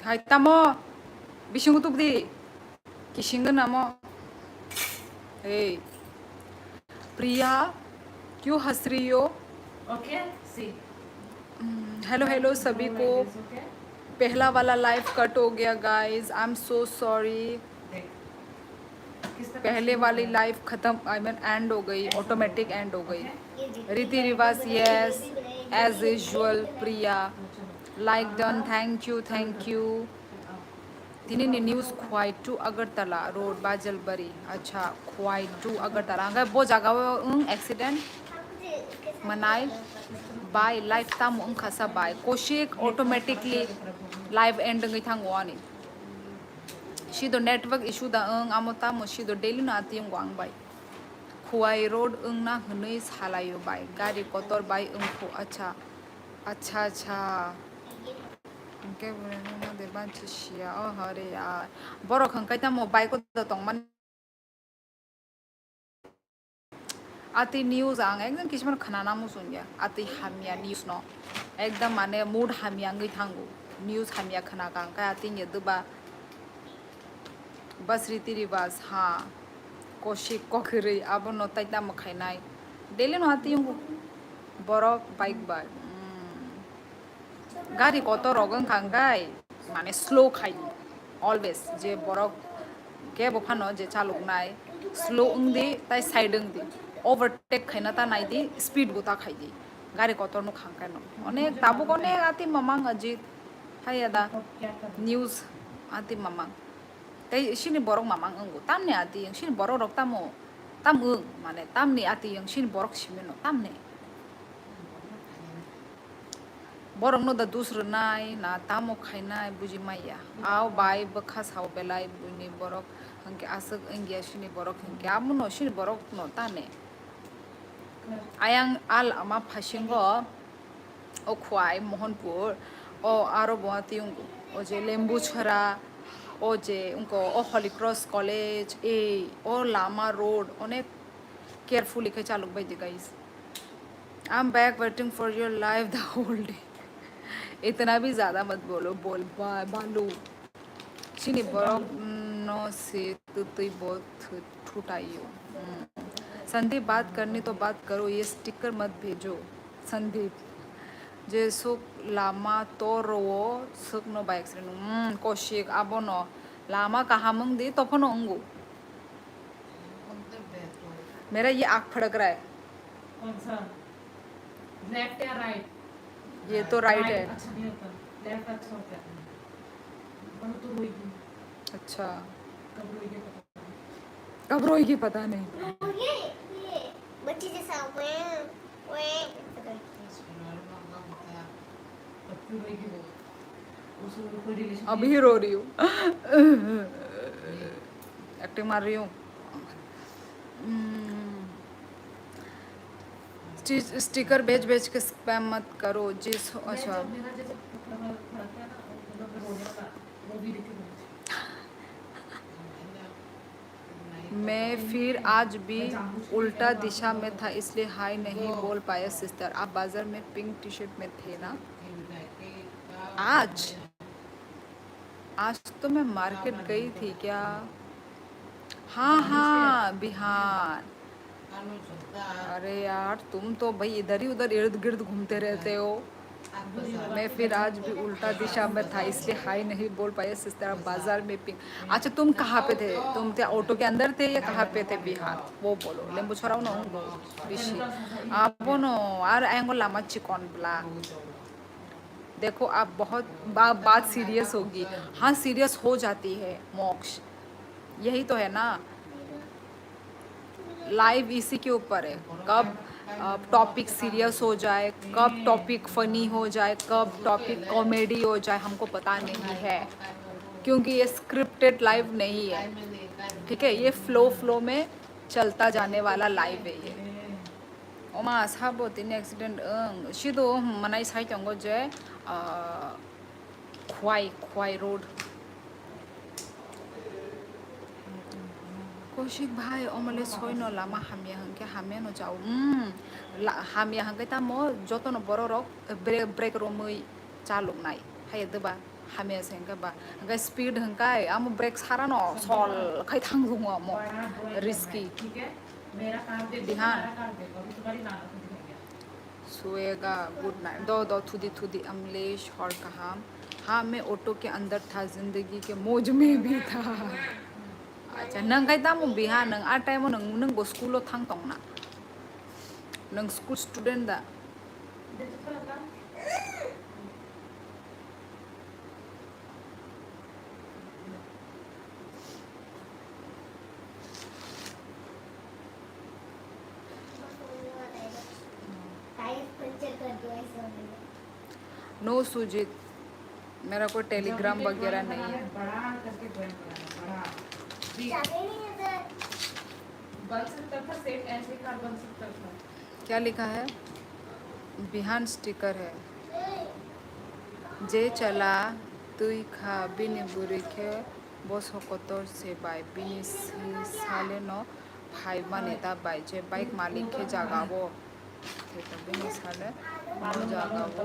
Hai tamo bising utuk di Keishing नामो हे प्रिया क्यों हंस रही हो ओके सी हेलो हेलो सभी को पहला वाला लाइव कट हो गया guys I am so sorry पहले वाली लाइव खत्म आई मीन एंड हो गई ऑटोमेटिक एंड हो गई रीति रिवाज yes as usual Priya like done thank you तिनी न्यूज़ ख्वाई टू अगरतला रोड बाजलबरी अच्छा ख्वाई टू अगरतला अंगा बो जगह एक्सीडेंट मनाई बाय लाइव ताम उनखासा बाय कोशिक ऑटोमेटिकली लाइव एंड गई थांगवानी शिदो नेटवर्क इशू दा आमोता शिदो डेली ना आती बाय खुआई रोड ना हनै सालायो बाय गाड़ी कतर बाय को अच्छा अच्छा अच्छा के दे बांचिया ओ हरे यार बरो खंकाय ता मोबाइल को द तंगमान आती न्यूज़ आंग एकदम किसमन खनाना मु सुन गया आती हामिया न्यूज़ नो एकदम माने मूड हामिया गई थांगो न्यूज़ हामिया खना का का आती ये दुबा बस रीति रिवाज हाँ कोशिक कोखरी अब नो ताइता मखाइनाय डेली नो आती हूँ बरो बाइक बाय गाड़ी कत रगन खांगाय माने स्लो खाई ऑलवेज जे बरक के बफानो जे चालुकनाय स्लो उंदी ताई साइड उंदी ओवरटेक खाइना ता नाइदी स्पीड बुता खाइदी गाड़ी कत नो खांगाय नो अनेक ताबु कोने आती ममांग अजित हाय अदा न्यूज़ आती ममांग ताई सिनि बरक ममांग अंगो तामने आती सिनि बरक रक तामो ताम माने तामने आती सिनि बरक सिमेनो तामने borong no da dusro nai na tamo khainai buji maya aw bai bakha saw belai buni borok hangke asuk ingia shini borok hangke amuno shini borok no tane ayang al ama phasingo o khwai mohanpur o aro boati ungu o je lembu chhara o je unko o holy cross college e o lama road onek carefully ke chaluk bai de guys I'm back waiting for your live the whole day इतना भी ज़्यादा मत बोलो बोल बालू चिनी बरक no से तुई बहुत ठुटाइयो संदीप बात करनी तो बात करो ये स्टिकर मत भेजो संदीप जे सुक लामा तो रो सुक नो बाइक से कोशिक आबो नो लामा कहाँ मंग दे तो फनो अंगो मेरा ये आँख फड़क रहा है कौन सा लेफ्ट या राइट ये तो राइट है अच्छा नहीं होता लेफ्ट अच्छा होता है पर तो रोएगी अच्छा कब रोएगी कब रोएगी पता पता नहीं ये बच्चे जैसा वे कब क्यों रोएगी वो उसको कोई रिलेशन अभी रो रही हूँ एक्टिंग मार रही हूँ स्टिकर भेज भेज के स्पैम मत करो जिस अच्छा मेरा जैसे फड़क है ना मतलब रोने वाला वो भी देखे मैं फिर आज भी उल्टा दिशा में था इसलिए हाय नहीं बोल पाया सिस्टर आप बाजार में पिंक टी शर्ट में थे ना आज आज तो मैं मार्केट गई थी क्या हाँ हाँ बिहार अरे यार तुम तो भाई इधर ही उधर इर्द गिर्द घूमते रहते हो मैं फिर आज भी उल्टा दिशा में था इसलिए हाई नहीं बोल पाया सिस्टर बाजार में पिंक अच्छा तुम कहाँ पे थे तुम थे ऑटो के अंदर थे या कहाँ पे थे बिहार वो बोलो लेम्बू छोड़ाओ ना बिशी आप नो यार एंगो लामा चिकन ब्ला देखो आप बहुत बात सीरियस होगी हाँ सीरियस हो जाती है मोक्ष यही तो है ना लाइव इसी के ऊपर है कब टॉपिक सीरियस हो जाए कब टॉपिक फनी हो जाए कब टॉपिक कॉमेडी हो जाए हमको पता नहीं है क्योंकि ये स्क्रिप्टेड लाइव नहीं है ठीक है ये फ्लो में चलता जाने वाला लाइव है ये ओमा साबो तीन एक्सीडेंट सिदो मनाई साइड अंगो जे ख्वाई रोड कौशिक भाई ओमले सोइनो लामा हामिया हंके हामिया नो जाओ हामिया हंके ता मो जतो नो बरो रक ब्रेक रोमै चालुक नाय हाय दबा हमें सेंका बा गा स्पीड हंकाय आम ब्रेक सारा न सॉल खाई थांग रुंगा मो बड़ा ड्राइंग रिस्की करना है, ठीक है? मेरा काम देखो, ध्यान। तुम्हारा काम देखो, अभी तुम्हारी नाना खुद दिखाएंगे। सोएगा गुड नाइट दो दो थुदी थुदी अमलेश और कहाम हाँ मैं ऑटो के अंदर था जिंदगी के मौज में भी था अच्छा नंग काय तामु बिहा नंग आ टाइम नंग नंग बो स्कूलो थांग तोंगना नंग स्कूल स्टूडेंट दा देखो तो लगा। टायर पंचर कर दो ऐसा नो सुजीत मेरा कोई टेलीग्राम जब भी वगैरह drawing नहीं बनाना है बड़ा करके ड्राइंग बनाना, बड़ा। भी चाबी नहीं है बन सकता था, सेम ऐसे कार बन सकता था। क्या लिखा है बिहान स्टिकर है जे चला तुई खा बिनी बुरी के बस हकतर से बाय बिनी साले न भाई मानेता बाय जे बाइक मालिक के जागावो थे तो बिनी साले न जागावो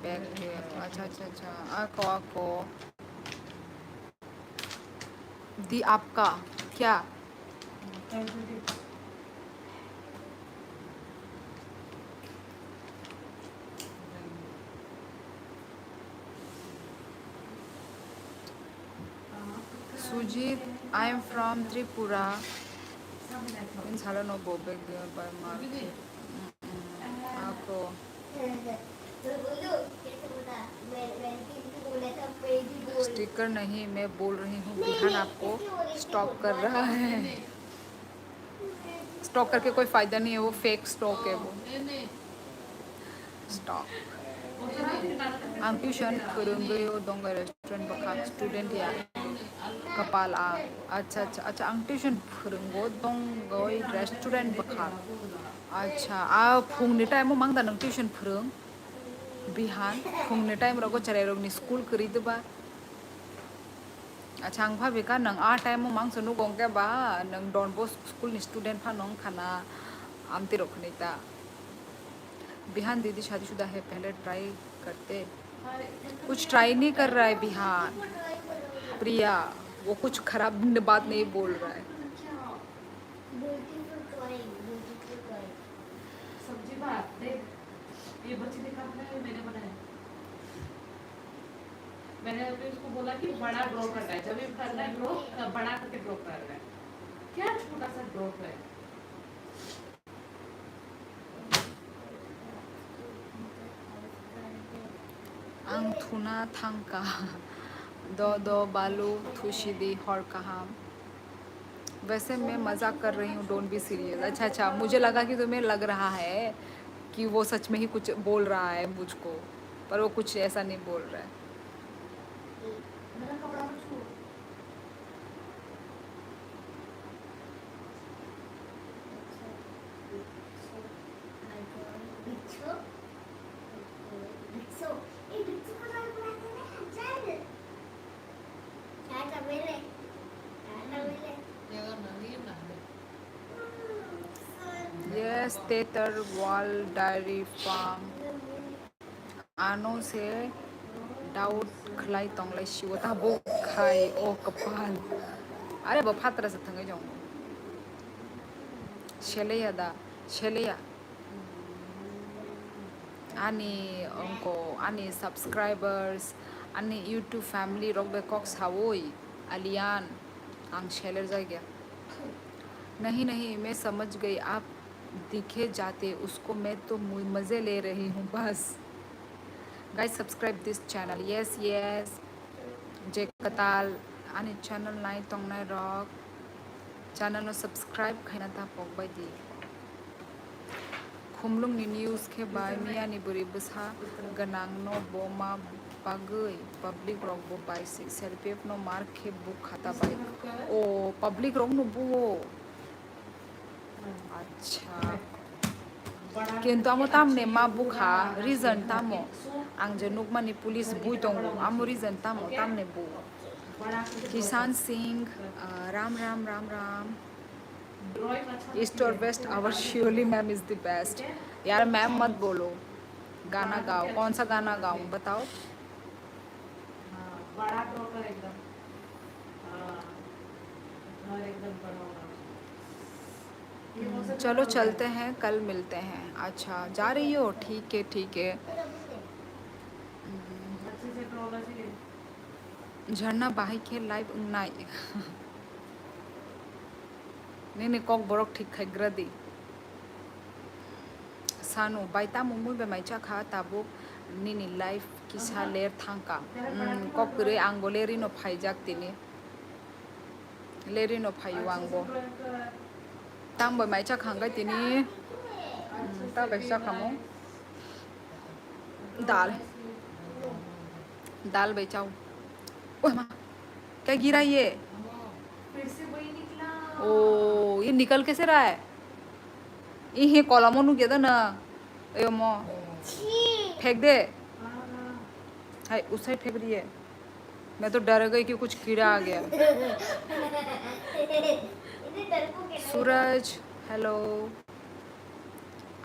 बैग के अच्छा अच्छा अच्छा आको दी आपका क्या Sujit I am from Tripura इन साले न बोबे बाय मार्क आको तो बोलो कैसे बोला मैं किसी बोला था पेज बोल स्टिकर नहीं मैं बोल रही हूँ बिहान आपको स्टॉक कर रहा है स्टॉक करके कोई फ़ायदा नहीं है वो फेक स्टॉक है वो स्टॉक आं ट्यूशन फोरोंगयो दंग रेस्टुरेंट बखा स्टूडेंट या कपाल आ अच्छा अच्छा अच्छा आं ट्यूशन फोरोंगो दंग रेस्टुरेंट बखा अच्छा आ फुंनि टाइम मांगदा नों ट्यूशन फोरों बिहान फुंनि टाइम रगो चराय रगनि स्कूल करीदबा अच्छा आं भाबिका नों आ टाइम मांगसो नु गंगे बा नों डन बस्क स्कूल नि स्टूडेंट फा नों खाना आमते रखनीता बिहान दीदी शादीशुदा है पहले ट्राई करते कुछ ट्राई नहीं कर रहा है बिहान प्रिया वो कुछ खराब बात नहीं बोल रहा है ब्यूटीफुल ड्राइंग सब्जी भात देख, ये बच्चे ने कहा है मैंने बनाया। मैंने अभी उसको बोला कि बड़ा ड्रॉ करना है, जब ये करना है ड्रॉ बड़ा करके ड्रॉ करना है। क्या छोटा सा ड्रॉ है? आं थुना थांका दो बालू थुशीदी हर कहाम वैसे मैं मजाक कर रही हूँ डोंट बी सीरियस अच्छा अच्छा मुझे लगा कि तुम्हें लग रहा है कि वो सच में ही कुछ बोल रहा है मुझको पर वो कुछ ऐसा नहीं बोल रहा है मेरा कपड़ा मत छू। बिच्छू बिच्छू ये बिच्छू को ड्राइंग बनाते हैं चल क्या कर मेरे यस तेतर वॉल डायरी फार्म आनो से डाउट खलाई तंगलाई शिवता बो खाई ओ कपाल अरे वो फात्र से थंगे जाऊँ शेलेया ani ani subscribers ani YouTube family rogbe cox hawoi alian ang Shelar जाएगा नहीं मैं समझ गई आप दिखे जाते उसको मैं तो मज़े ले रही हूँ बस guys subscribe this channel yes जे कताल आनी चैनल नाइ तंगनाय रॉक चैनल सब्सक्राइब खाना था पक बायदि खुमलुंगनि न्यूज़ के बाय मियानि बुरि बसा गनां न बोमा बागै पब्लिक रॉक बो बाय सेल्फी न मार्क के बुक खाता बाय ओ पब्लिक रॉक न बो अच्छा किंतु आमो तामने मा बुखा रीजन तामो आं जे नुकमानि पुलिस बुई दंगो आमो रीजन तामो तामने बो किसान सिंह राम राम राम राम ड्राइंग अच्छा ईस्ट और west our surely ma'am is the best यार मैम मत बोलो गाना गाओ कौन सा गाना गाऊं बताओ बड़ा ब्रोकर एकदम। हाँ, घर एकदम बड़ा होगा। ये मौसम चलो खराब हो चलते गया। हैं, कल मिलते हैं। अच्छा जा रही हो, ठीक है ठीक है। अच्छे से होना चाहिए। झरना बाही के लाइव नाई नहीं कॉक बरक ठीक खाइग्रादी सानु बाइता मुमुई बेमाइचा खा ताबुक निनी लाइफ किसा लेर थांका कॉक रे आंगो लेरी नो फाइजाक तिनी लेरी नो फाइयो आंगो ताम बेमाइचा खांगा तिनी ता बैसा खामो दाल दाल बेचाओ। ओए माँ क्या गिरा ये? फिर से वही निकला। ओ ये निकल कैसे रहा है? ये कॉलमों नु के ना ए मो फेंक दे। हाँ, हाय उस साइड फेंक रही है। मैं तो डर गई कि कुछ कीड़ा आ गया। सूरज हेलो,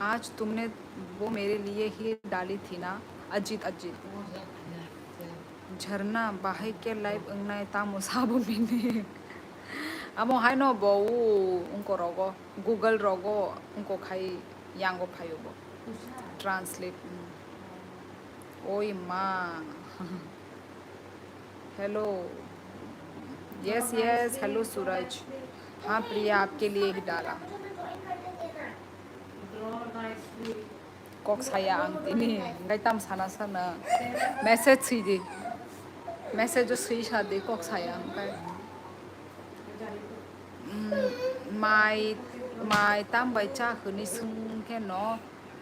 आज तुमने वो मेरे लिए ही डाली थी ना? अजीत अजीत झरना बाहे के लाइव अंगना ता मुसाबो मिने अमो हाय नो बो उनको रोगो गूगल रोगो उनको खाई यांगो फायो बो ट्रांसलेट ओय माँ हेलो यस यस हेलो सूरज। हाँ प्रिया आपके लिए ही डाला draw nicely. kok saya ang tini ngai tam sana sana message si di message si sa di kok saya ang kai mai tam bai cha khuni sung ke no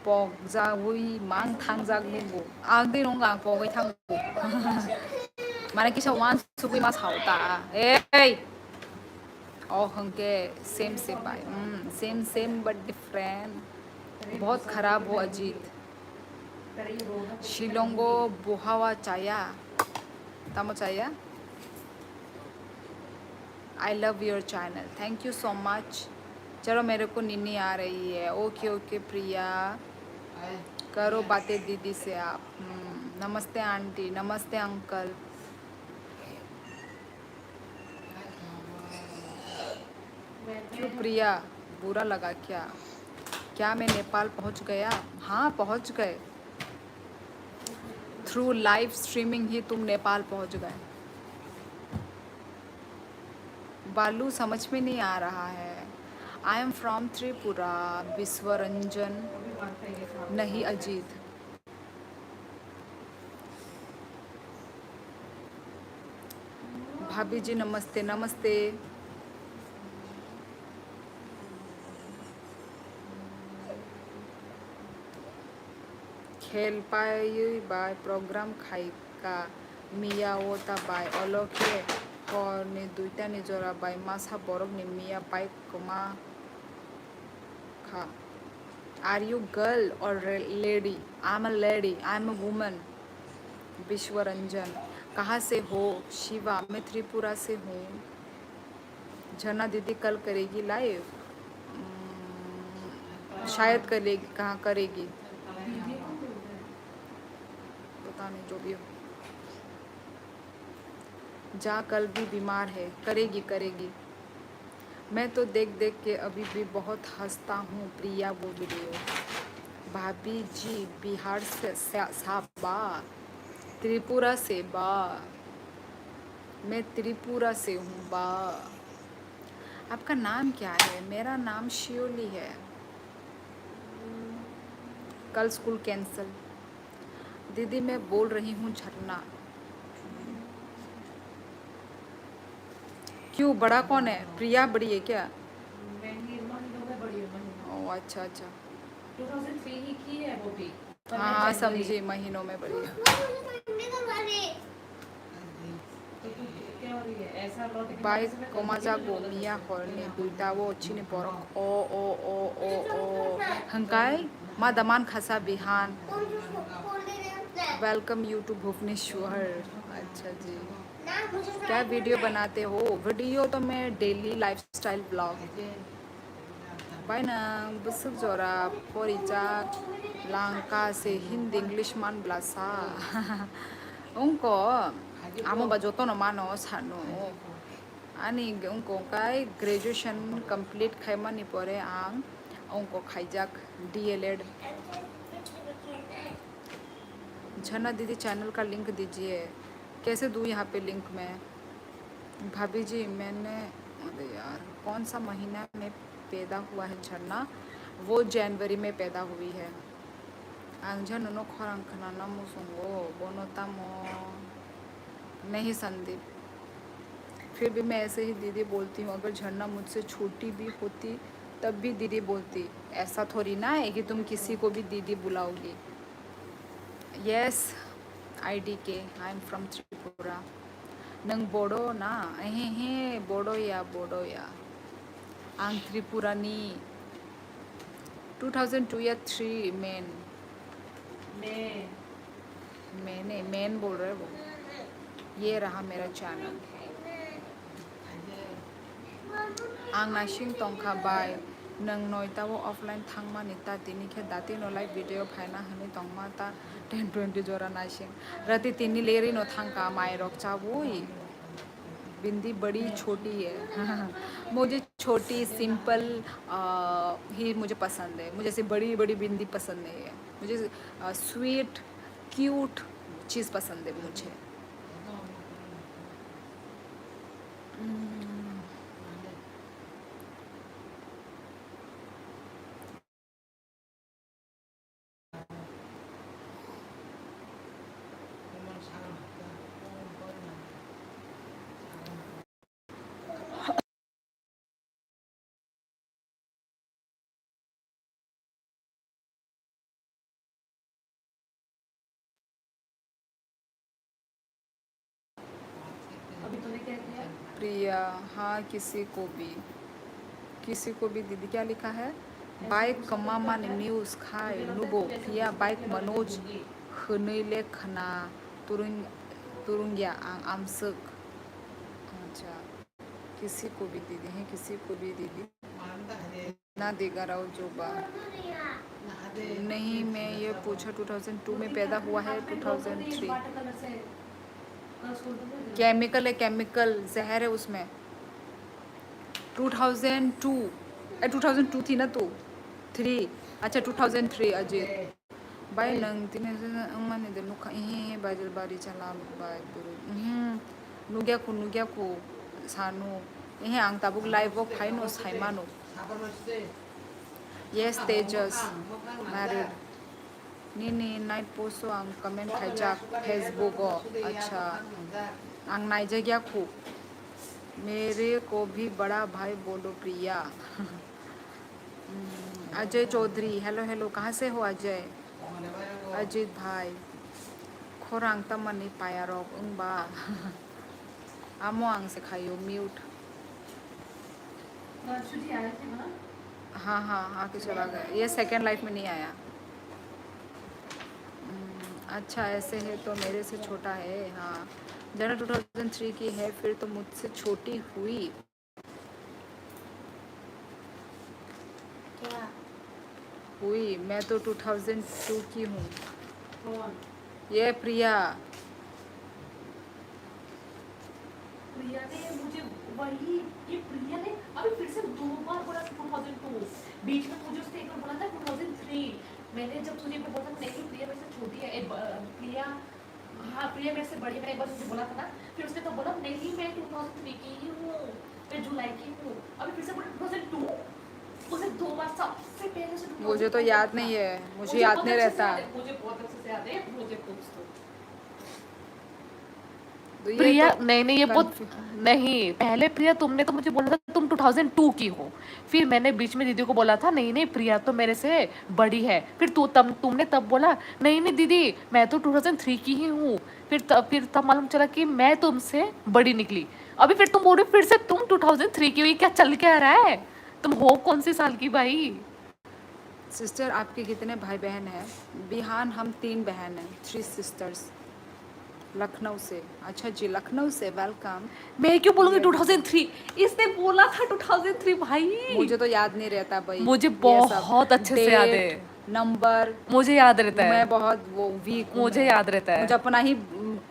pok ja hui mang thang jak ni bu ang di nong gang pok gai thang bu mane kisa wan su kui ma chao ta ei oh hangke same same bai same same but different बहुत खराब हो अजीत शिलोंगो बुहावा चाया तमो चाया I love your channel thank you so much. चलो मेरे को निन्नी आ रही है। ओके ओके प्रिया करो बातें दीदी से आप। नमस्ते आंटी नमस्ते अंकल। क्यों प्रिया बुरा लगा क्या? क्या मैं नेपाल पहुंच गया? हाँ पहुंच गए, थ्रू लाइव स्ट्रीमिंग ही तुम नेपाल पहुंच गए। बालू समझ में नहीं आ रहा है। I am from Tripura Vishwaranjan नहीं अजीत। भाभी जी नमस्ते नमस्ते। खेल पाई बाय प्रोग्राम खाई का मिया वोता बाय अलगे और ने दुईटा निजोरा बाय मासा बरक ने मिया पाई कमा खा। आर यू गर्ल और lady? I am a lady, I am a woman. Vishwaranjan कहाँ से हो? शिवा मैं त्रिपुरा से हूँ। झरना दीदी कल करेगी लाइव? शायद करेगी, कहाँ करेगी पता नहीं, जो भी हो। जा कल भी बीमार है, करेगी करेगी। मैं तो देख देख के अभी भी बहुत हंसता हूँ प्रिया वो वीडियो। भाभी जी बिहार से बा त्रिपुरा से बा, मैं त्रिपुरा से हूँ बा। आपका नाम क्या है? मेरा नाम शियोली है। कल स्कूल कैंसिल। दीदी मैं बोल रही हूँ झरना। क्यों बड़ा कौन है? प्रिया बड़ी है क्या? महीनों में बड़ी है महीनों। ओ अच्छा अच्छा 2003 ही की है वो भी। हाँ हाँ समझी, महीनों में बड़ी है। क्या हो रही है? ऐसा लौट के बाइक जैसे मैं कोमाजागो मिया हरने दुईटा वो चिनी बरक ओ ओ ओ ओ ओ हंकाई मा दमान खासा बिहान। Welcome you to Bhubaneswar. अच्छा जी क्या वीडियो बनाते हो? वीडियो तो मैं डेली लाइफस्टाइल ब्लॉग बायना बुसुक जोरा पोरिजा लंका से हिंदी इंग्लिश मान ब्लासा Ungko amo ba joto no mano sano ani ungko kai graduation complete khaimani pore ang ungko khaijak DLED झरना दीदी चैनल का लिंक दीजिए कैसे दूँ यहाँ पे लिंक में भाभी जी मैंने अरे यार कौन सा महीना में पैदा हुआ है झरना वो जनवरी में पैदा हुई है आंझन नो खरंखना ना मुसुंगो बोनोता मो नहीं संदीप फिर भी मैं ऐसे ही दीदी बोलती हूँ अगर झरना मुझसे छोटी भी होती तब भी दीदी बोलती ऐसा थोड़ी ना है कि तुम किसी को भी दीदी बुलाओगी yes IDK I am from Tripura नंग बोडो ना हे बोडो या आंग त्रिपुरानी 2002 या 3 मैंने मेन बोल रहे वो ये रहा मेरा चैनल आंग नाशिंग तोंखा बाय नंग नोइता वो ऑफलाइन थांगमा निता तिनी के दाती नो लाइव वीडियो फाइना हनी तोंगमा ता 10-20 जोरा नाशिंग रति तिनी लेरी नो थांका माय रोक चावोई बिंदी बड़ी छोटी है मुझे छोटी सिंपल ही मुझे पसंद है मुझे ऐसे बड़ी बड़ी बिंदी पसंद नहीं है मुझे स्वीट क्यूट चीज़ पसंद है मुझे अभी तूने क्या किया? प्रिया हाँ किसी को भी दीदी क्या लिखा है बाइक कमामा ने न्यूज़ खाए नुबो प्रिया बाइक मनोज खनैले खना तुरुंगिया आमसक अच्छा किसी को भी दीदी है किसी को भी दीदी ना देगा राव जोबा नहीं मैं ये पूछा 2002 में पैदा हुआ है 2003 केमिकल है केमिकल जहर है उसमें 2002 थी ना तो 3 अच्छा 2003 अजय बाय नंग तिने अम्माने दे नुका हे बाजल बारी चला बाय दुरु नुग्या को सानु हे आं ताबुक लाइव ऑफ फाइनो साइमानो यस तेजस मैरिड नी नाइट पोस्ट आं कमेंट खाइजाक फेसबुक अच्छा आं नाइजगिया को मेरे को भी बड़ा भाई बोलो प्रिया अजय चौधरी हेलो कहाँ से हो अजय अजित भाई खोरांग तमनी पायारोक उंबा आमो आंग से खाइयो म्यूट शुद्धि आए थे ना हाँ आके चला गया ये सेकेंड लाइफ में नहीं आया अच्छा ऐसे है तो मेरे से छोटा है हाँ जरा 2003 की है फिर तो मुझसे छोटी हुई क्या मैं तो 2002 की हूँ कौन? ये प्रिया प्रिया ने मुझे वही ये प्रिया ने अभी फिर से 2 बार बोला 2002 बीच में मुझे उसने एक बार बोला था 2003 मैंने जब तुझे बोला था नहीं प्रिया मेरे से छोटी है प्रिया हाँ प्रिया मेरे से बड़ी है मैंने एक बार तुझे बोला था ना फिर उसने तो बोला नहीं मैं 2003 की ही हूँ मैं जुलाई की हूँ अभी फिर से बोला 2002 उसे 2 बार सबसे पहले से मुझे तो याद नहीं है मुझे याद नहीं रहता मुझे बहुत अच्छे से याद है मुझे पूछ दो तो ये प्रिया तो नहीं ये बहुत नहीं पहले प्रिया तुमने तो मुझे बोला था तुम 2002 की हो फिर मैंने बीच में दीदी को बोला था नहीं प्रिया तो मेरे से बड़ी है फिर तुमने तब बोला नहीं दीदी मैं तो 2003 की ही हूँ फिर तब मालूम चला कि मैं तुमसे बड़ी निकली अभी फिर तुम बोल रहे हो फिर से तुम 2003 की हुई क्या चल क्या रहा है तुम हो कौन सी साल की भाई सिस्टर आपके कितने भाई बहन हैं बिहान हम 3 बहन हैं 3 सिस्टर्स लखनऊ से अच्छा जी लखनऊ से वेलकम मैं क्यों बोलूंगी 2003 इसने बोला था 2003 भाई मुझे तो याद नहीं रहता भाई मुझे ये सब बहुत अच्छे से याद है नंबर मुझे याद रहता है मैं बहुत वो वीक मुझे याद रहता है मुझे अपना ही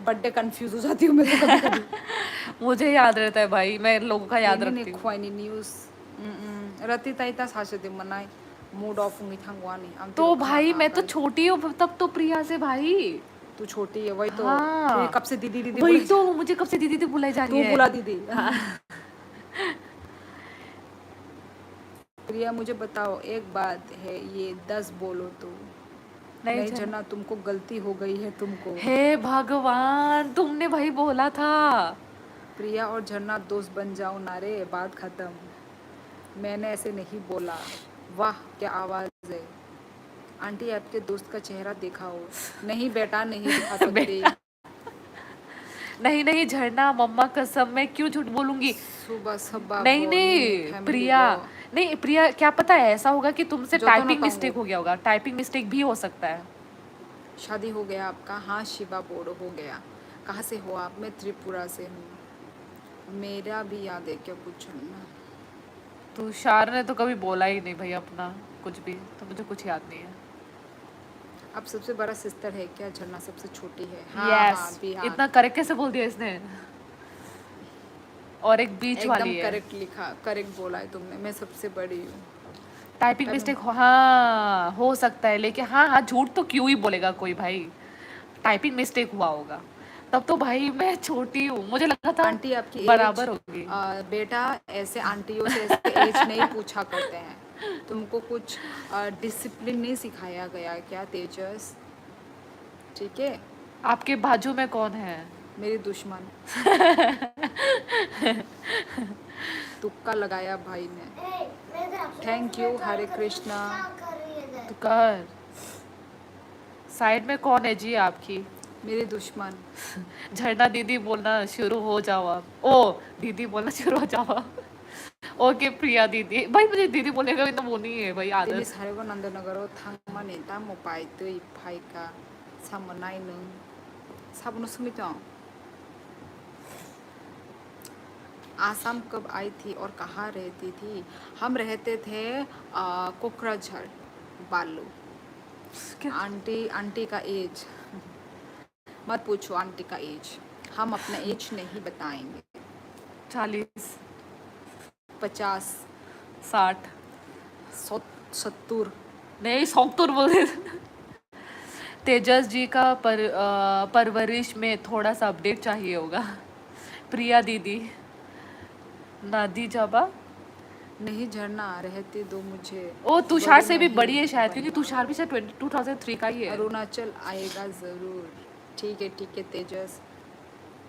बर्थडे कंफ्यूज हो जाती हूँ मैं तो कभी कभी। मुझे याद रहता है भाई, मैं लोगों का याद रखती हूँ। ख्वाइनी न्यूज़ रति ताइता सासे मनाई मूड ऑफ होंगी थंगवानी हम तो भाई मैं तो छोटी हूँ तब तो प्रिया से भाई। तू छोटी है वही तो हाँ। फिर कब से दीदी दीदी वही बुलाई- तो मुझे कब से दीदी दीदी बुलाई जा रही तू है। बुला दीदी। प्रिया मुझे बताओ एक बात है, ये 10 बोलो तो नहीं नहीं जना तुमको गलती हो गई है तुमको। हे भगवान, तुमने भाई बोला था। प्रिया और झरना दोस्त बन जाओ ना रे, बात खत्म। मैंने ऐसे नहीं बोला। वाह क्या आवाज है। आंटी आपके दोस्त का चेहरा दिखाओ। नहीं बेटा नहीं दिखा सकती। नहीं नहीं झरना, मम्मा कसम मैं क्यों झूठ बोलूंगी। सुबह सुबह नहीं नहीं प्रिया, नहीं प्रिया, क्या पता है ऐसा होगा कि तुमसे जो तो ना टाइपिंग कहूँ। मिस्टेक हो गया होगा, टाइपिंग मिस्टेक भी हो सकता है। शादी हो गया आपका? हाँ शिवा बोड़ो हो गया। कहाँ से हो आप? मैं त्रिपुरा से हूँ। मेरा भी याद है क्या कुछ ना। तुषार ने तो कभी बोला ही नहीं भाई अपना कुछ भी, तो मुझे कुछ याद नहीं है। अब सबसे बड़ा सिस्टर है क्या? झरना सबसे छोटी है। यस, बिहार। इतना करेक्ट कैसे बोल दिया इसने। और एक बीच एकदम वाली है। करेक्ट लिखा, करेक्ट बोला है तुमने। मैं सबसे बड़ी हूँ। टाइपिंग मिस्टेक हाँ हो सकता है, लेकिन हाँ हाँ झूठ तो क्यों ही बोलेगा कोई भाई। टाइपिंग मिस्टेक हुआ होगा। तब तो भाई मैं छोटी हूँ, मुझे लगा था आंटी आपकी बराबर एज होगी। बेटा ऐसे आंटियों से ऐसे एज नहीं पूछा करते हैं। तुमको कुछ डिसिप्लिन नहीं सिखाया गया क्या तेजस? ठीक है। आपके बाजू में कौन है? मेरी दुश्मन। तुक्का लगाया भाई ने। थैंक यू हरे कृष्णा। तो कर। साइड में कौन है जी आपकी? मेरी दुश्मन। झरना दीदी बोलना शुरू हो जाओ आप। ओ दीदी बोलना शुरू हो जाओ आप। ओके प्रिया दीदी, भाई मुझे दीदी बोलने का भी तो वो नहीं है भाई दिल्ली आदत। सारेगो नंदनगरो थांगमा नेता मोबाइल तो भाई का सामनाई नंग साबुन सुमितो। आसाम कब आई थी और कहाँ रहती थी? हम रहते थे कोकराझार बालू। आंटी आंटी का एज मत पूछो, आंटी का एज हम अपना एज नहीं बताएंगे। 40 50 60 70 नहीं 70 बोले। तेजस जी का परवरिश में थोड़ा सा अपडेट चाहिए होगा। प्रिया दीदी नादी जाबा नहीं झरना रहते दो मुझे। ओ तुषार से भी नहीं बड़ी है शायद, क्योंकि बनना। तुषार भी शायद 2003 का ही है। अरुणाचल आएगा ज़रूर। ठीक है तेजस,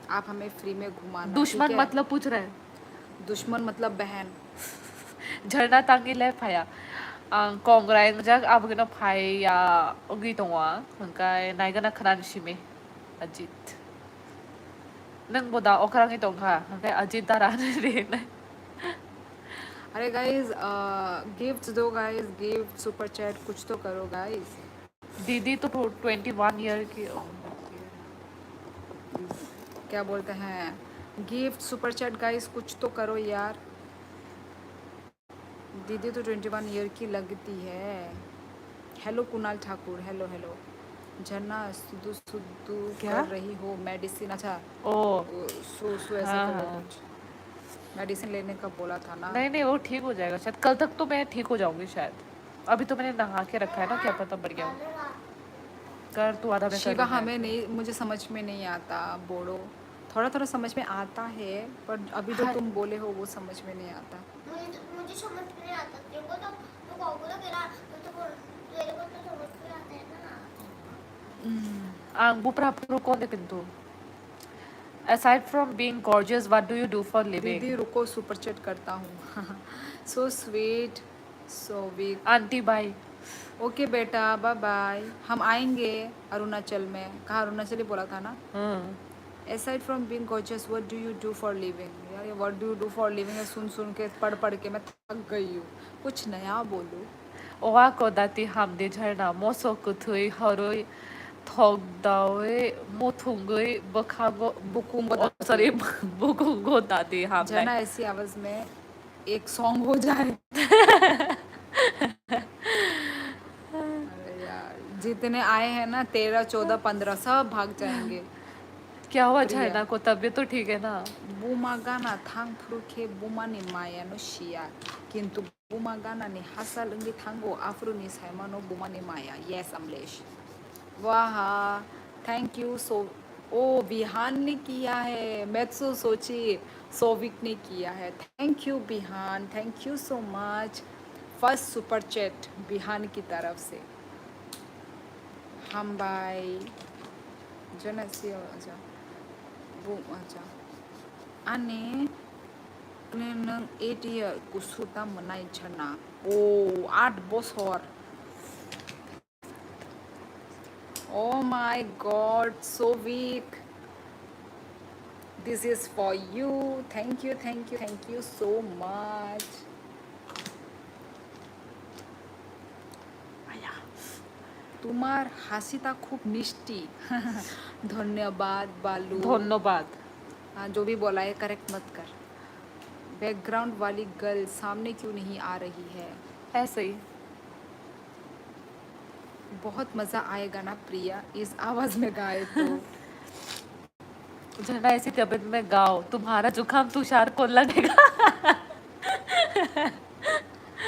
आप हमें फ्री में घुमाना। दुश्मन ठीक है? मतलब पूछ रहे हैं। दुश्मन मतलब बहन। झरना तांगी ले फाया कांग्राइंग जग आबगना फाया उगी तोंगा हंकाय नाइगना खनान शिमे अजित नंग बोदा ओकरांगी तोंगा हंकाय अजित दारा ने। अरे गाइस गिफ्ट्स दो गाइस, गिफ्ट सुपर चैट कुछ तो करो गाइस। दीदी तो 21 ईयर की। क्या बोलते हैं, गिफ्ट सुपर चैट गाइस कुछ तो करो यार। दीदी तो 21 ईयर की लगती है। Hello Kunal Thakur, hello hello. झरना सुदू सुदू क्या? कर रही हो मेडिसिन? अच्छा ओ सो सो ऐसा हाँ, करो हाँ। कुछ। मेडिसिन लेने का बोला था ना। नहीं नहीं वो ठीक हो जाएगा शायद, कल तक तो मैं ठीक हो जाऊंगी शायद। अभी तो मैंने नहा के रखा है ना, क्या पता बढ़ गया हो। कर तू आधा मैं कर शिवा लूंगी। हमें नहीं, मुझे समझ में नहीं आता बोलो। थोड़ा थोड़ा समझ में आता है पर अभी जो हाँ। तुम बोले हो वो समझ में नहीं आता। मुझे समझ में नहीं आता। तेरे को तो तू कहोगे तो तेरा तेरे को तो समझ में आता है ना। ang bupra pro ko de kintu. Aside from being gorgeous, what do you do for living? दीदी रुको सुपर चैट करता हूँ। So sweet so weak. Aunty bye. Okay बेटा बाय बाय। हम आएंगे अरुणाचल में। कहाँ? अरुणाचल ही बोला था ना। Aside from being gorgeous, what do you do for living? यार ये what do you do for living है सुन सुन के पढ़ के मैं थक गई हूँ। कुछ नया बोलो। ओवा को दाती हम दे झरना मोसो कुथुई हरोई थोक दावे मोथुंगई बखागो बुकुंगो सॉरी बुकुंगो दाती हम जना ऐसी आवाज में एक सॉन्ग हो जाए। अरे यार जितने आए हैं ना 13 14 15 सब भाग जाएंगे। क्या हुआ प्रिया। झरना को? तबीयत तो ठीक है ना? बुमागाना थांग फ्रुखे बुमानि मायानो शिया किंतु बुमागाना नि हासल इंगी थांगो आफ्रुनि साइमानो बुमानि माया। यस अमलेश। वाह थैंक यू। सो ओ बिहान ने किया है, मैं तो सोची सोविक ने किया है। Thank you Bihan, thank you so much. First super chat Bihan की तरफ से। हम बाय जनसी अच्छा वो अच्छा आने नों 8 year गुसुता मोननाय झरना। ओ 8 बोसोर। Oh my God, so weak. This is for you. Thank you, thank you, thank you so much. आया तुम्हार हासिता खूब मिष्टी। धन्यवाद बालू। धन्यवाद। हाँ जो भी बोला है करेक्ट मत कर। बैकग्राउंड वाली गर्ल सामने क्यों नहीं आ रही है? ऐसे ही। बहुत मज़ा आएगा ना प्रिया इस आवाज़ में गाए तो। झरना ऐसी तबीयत में गाओ, तुम्हारा जुकाम तुषार को लगेगा।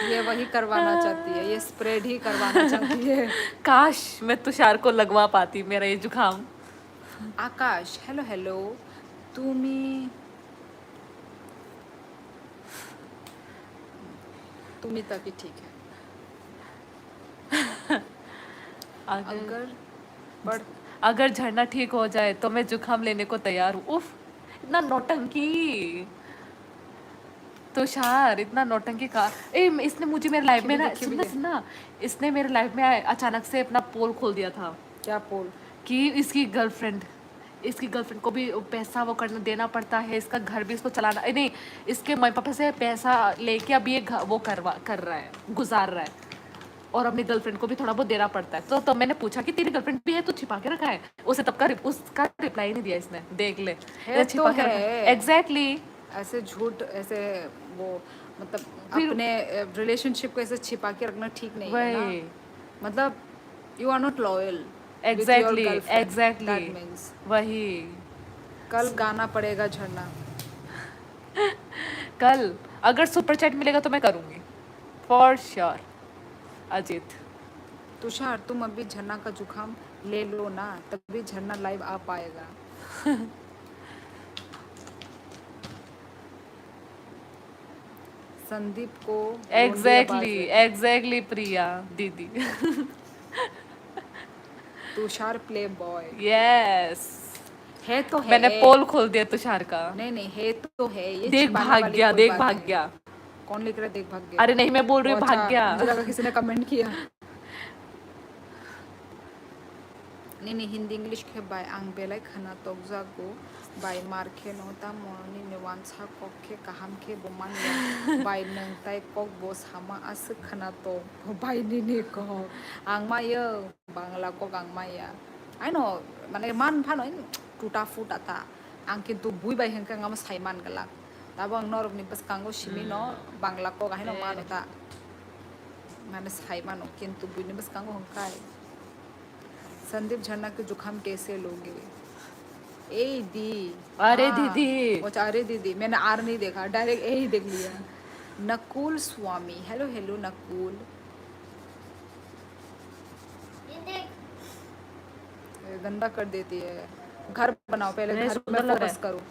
ये वही करवाना चाहती है, ये स्प्रेड ही करवाना चाहती है। काश मैं तुषार को लगवा पाती मेरा ये जुकाम। आकाश हेलो हेलो। तुम्ही तुम्ही तभी ठीक है। अगर पर अगर झरना ठीक हो जाए तो मैं जुकाम लेने को तैयार हूँ। उफ इतना नौटंकी। तुषार इतना नौटंकी का। इसने मुझे मेरे लाइफ में ना, खिबी सुनना, इसने मेरे लाइफ में अचानक से अपना पोल खोल दिया था क्या पोल? कि इसकी गर्लफ्रेंड को भी पैसा वो करना देना पड़ता है, इसका घर भी इसको चलाना नहीं, इसके मम्मी पापा से पैसा लेके अभी ये वो कर रहा है, गुजार रहा है, और अपनी गर्लफ्रेंड को भी थोड़ा बहुत देना पड़ता है। तो मैंने पूछा कि तेरी गर्लफ्रेंड भी है, तो छिपा के रखा है? उसे तब का उसका रिप्लाई नहीं दिया इसने। देख ले है छिपा तो के रखा है। एग्जैक्टली। ऐसे झूठ ऐसे वो मतलब फिर- अपने रिलेशनशिप को ऐसे छिपा के रखना ठीक नहीं है ना। वही मतलब you are not loyal. Exactly means वही। कल गाना पड़ेगा झरना। कल अगर सुपर चैट मिलेगा तो मैं करूँगी फॉर श्योर। अजीत तुषार तुम अभी झरना का जुकाम ले लो ना, तभी झरना लाइव आ पाएगा। संदीप को एग्जैक्टली प्रिया दीदी। तुषार प्ले बॉय यस है तो है। मैंने पोल खोल दिया तुषार का। नहीं है तो है। ये देख छिपाने भाग वाली गया, कोई देख बात भाग नहीं। गया। कौन लिख रहा है देख भाग गया? अरे नहीं मैं बोल रही हूँ भाग गया। मुझे लगा किसी ने कमेंट किया। नहीं हिंदी इंग्लिश के बाय आंग बेलाय खाना तक जागो बाय मारखे नोता मोनी नेवांसा कखे काहाम के बोमान बाय नंगताय कक बस हामा आस खाना तो बाय निने को आंगमायो बांग्ला को आंगमाया आई नो माने मान फानो टूटा फूटा था आं किंतु बुई बाय हेंका गाम साइमान गला ताबो आं नरक निपस कांगो सिमी नो बांग्ला को गाहिनो मानो था माने साइमानो किंतु बुई निपस कांगो हंकाय। संदीप झरना के जुकाम कैसे लोगे? ए दी अरे हाँ, दीदी अच्छा अरे दीदी मैंने आर नहीं देखा, डायरेक्ट ए ही देख लिया। नकुल स्वामी हेलो हेलो नकुल। ये देख गंदा कर देती है। घर बनाओ पहले, नहीं, घर सुंदर में लग रहा फोकस करो।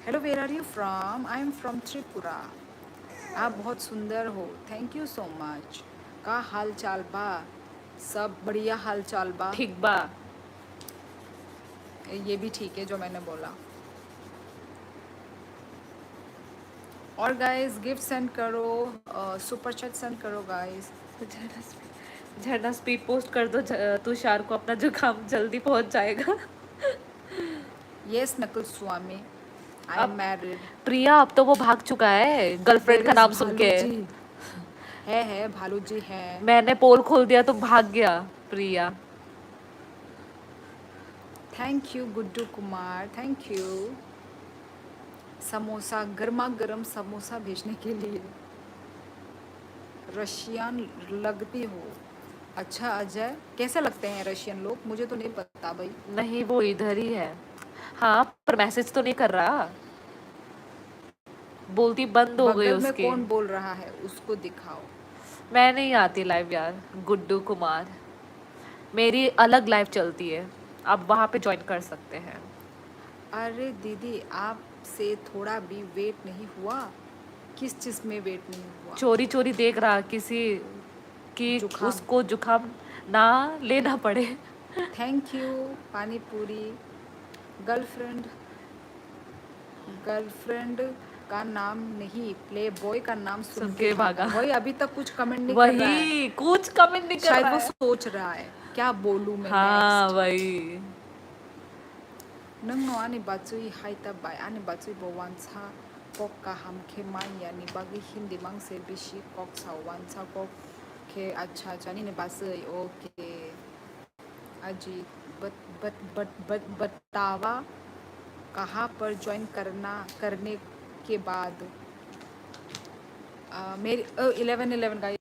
Hello where are you from? I am from Tripura. आप बहुत सुंदर हो, थैंक यू सो मच। का हाल चाल बा? सब बढ़िया हाल चाल बा। ठीक बा। ये भी ठीक है जो मैंने बोला। और गाइस गिफ्ट सेंड करो, सुपर चैट सेंड करो गाइस। झरना स्पीड पोस्ट कर दो, तुषार को अपना जुकाम जल्दी पहुंच जाएगा। Yes Nakul Swami I am married. Priya अब तो वो भाग चुका है गर्लफ्रेंड का नाम सुन के। है भालू जी है। मैंने पोल खोल दिया तो भाग गया Priya. Thank you Guddu Kumar, thank you. Samosa गर्मा गर्म समोसा भेजने के लिए। रशियन लगती हो। अच्छा अजय कैसे लगते हैं रशियन लोग? मुझे तो नहीं पता भाई। नहीं वो इधर ही है। हाँ पर मैसेज तो नहीं कर रहा, बोलती बंद हो गई बगल में उसकी। कौन बोल रहा है उसको दिखाओ। मैं नहीं आती लाइव यार, गुड्डू कुमार, मेरी अलग लाइव चलती है, आप वहाँ पे ज्वाइन कर सकते हैं। अरे दीदी आपसे थोड़ा भी वेट नहीं हुआ? किस चीज़ में वेट नहीं हुआ? चोरी चोरी देख रहा किसी कि जुखाम। उसको जुखाम ना लेना पड़े। थैंक यू पानी पूरी। गर्लफ्रेंड, गर्लफ्रेंड का नाम नहीं, प्ले बॉय का नाम सुन के भागा। वही अभी तक कुछ कमेंट नहीं कर रहा है, वही कुछ कमेंट नहीं कर शायद रहा वो है। सोच रहा है क्या बोलूं मैं हाँ नेक्स्ट। वही। नंगनो आनी बाचुई हाइता बाय आनी बाचुई बवांसा कॉक का हम खे माया नी बागी हिंदी मांग से बिशी कॉक सा वांसा कॉक के अच्छा जानी ने बासई ओके अजी बतावा कहाँ पर ज्वाइन करने के बाद मेरी 11 का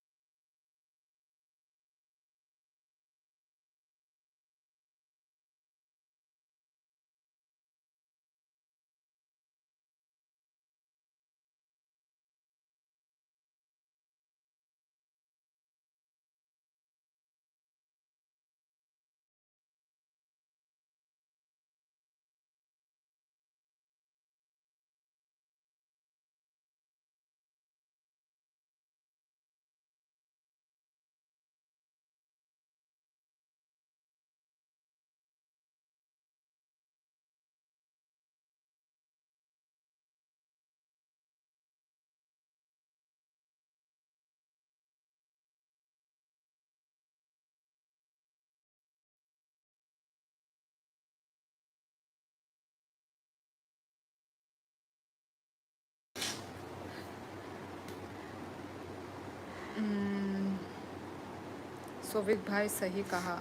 सोविक भाई सही कहा।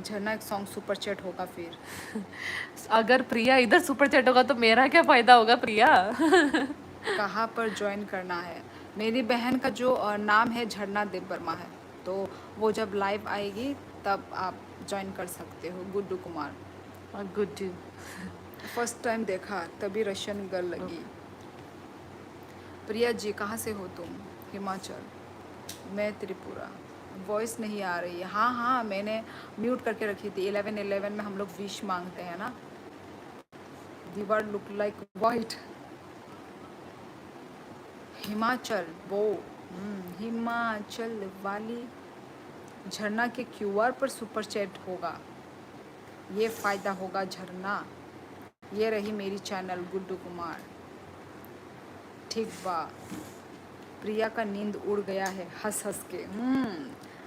झरना एक सॉन्ग सुपर चैट होगा फिर। अगर प्रिया इधर सुपर चैट होगा तो मेरा क्या फायदा होगा प्रिया। कहाँ पर ज्वाइन करना है? मेरी बहन का जो नाम है झरना देव वर्मा है, तो वो जब लाइव आएगी तब आप ज्वाइन कर सकते हो। Guddu Kumar good. First time देखा तभी रशियन गर्ल लगी। प्रिया जी कहाँ से हो तुम? हिमाचल। मैं त्रिपुरा। वॉइस नहीं आ रही है। हाँ हाँ मैंने म्यूट करके रखी थी। 11 में हम लोग विश मांगते हैं ना। दीवार लुक लाइक वाइट। हिमाचल वो हिमाचल वाली। झरना के क्यूआर पर सुपर चैट होगा, ये फ़ायदा होगा झरना। ये रही मेरी चैनल गुड्डू कुमार। ठीक बा। प्रिया का नींद उड़ गया है हंस हंस के।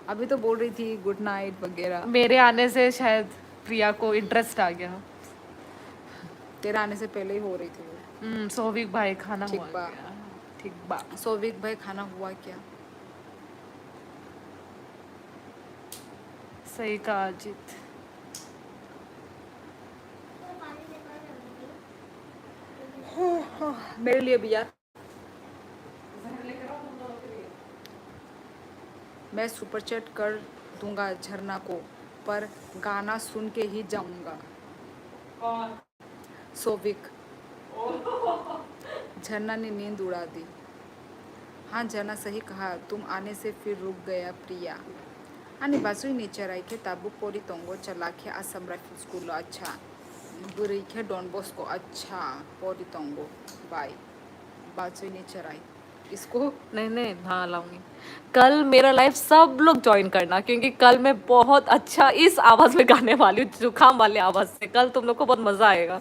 अभी तो बोल रही थी गुड नाइट वगैरह। मेरे आने से शायद प्रिया को इंटरेस्ट आ गया। तेरा आने से पहले ही हो रही थी वो। सोविक भाई खाना ठीक हुआ बा। क्या? ठीक बा। सोविक भाई खाना हुआ क्या? सही कहा अजीत। मेरे लिए भी यार। मैं सुपर चैट कर दूंगा झरना को, पर गाना सुन के ही जाऊंगा। सोविक। झरना ने नींद उड़ा दी। हाँ झरना सही कहा, तुम आने से फिर रुक गया प्रिया। आणि बाजू नेचर आई के ताबू पोरी तोंगो चला के असम राइफल स्कूल। अच्छा बुरी के डॉन बॉस्को। अच्छा पोरी तोंगो बाय। बाजू नेचर आई इसको नहीं हाँ लाऊंगी। कल मेरा लाइव सब लोग ज्वाइन करना, क्योंकि कल मैं बहुत अच्छा इस आवाज़ में गाने वाली हूँ, जुकाम वाले आवाज़ से। कल तुम लोग को बहुत मज़ा आएगा।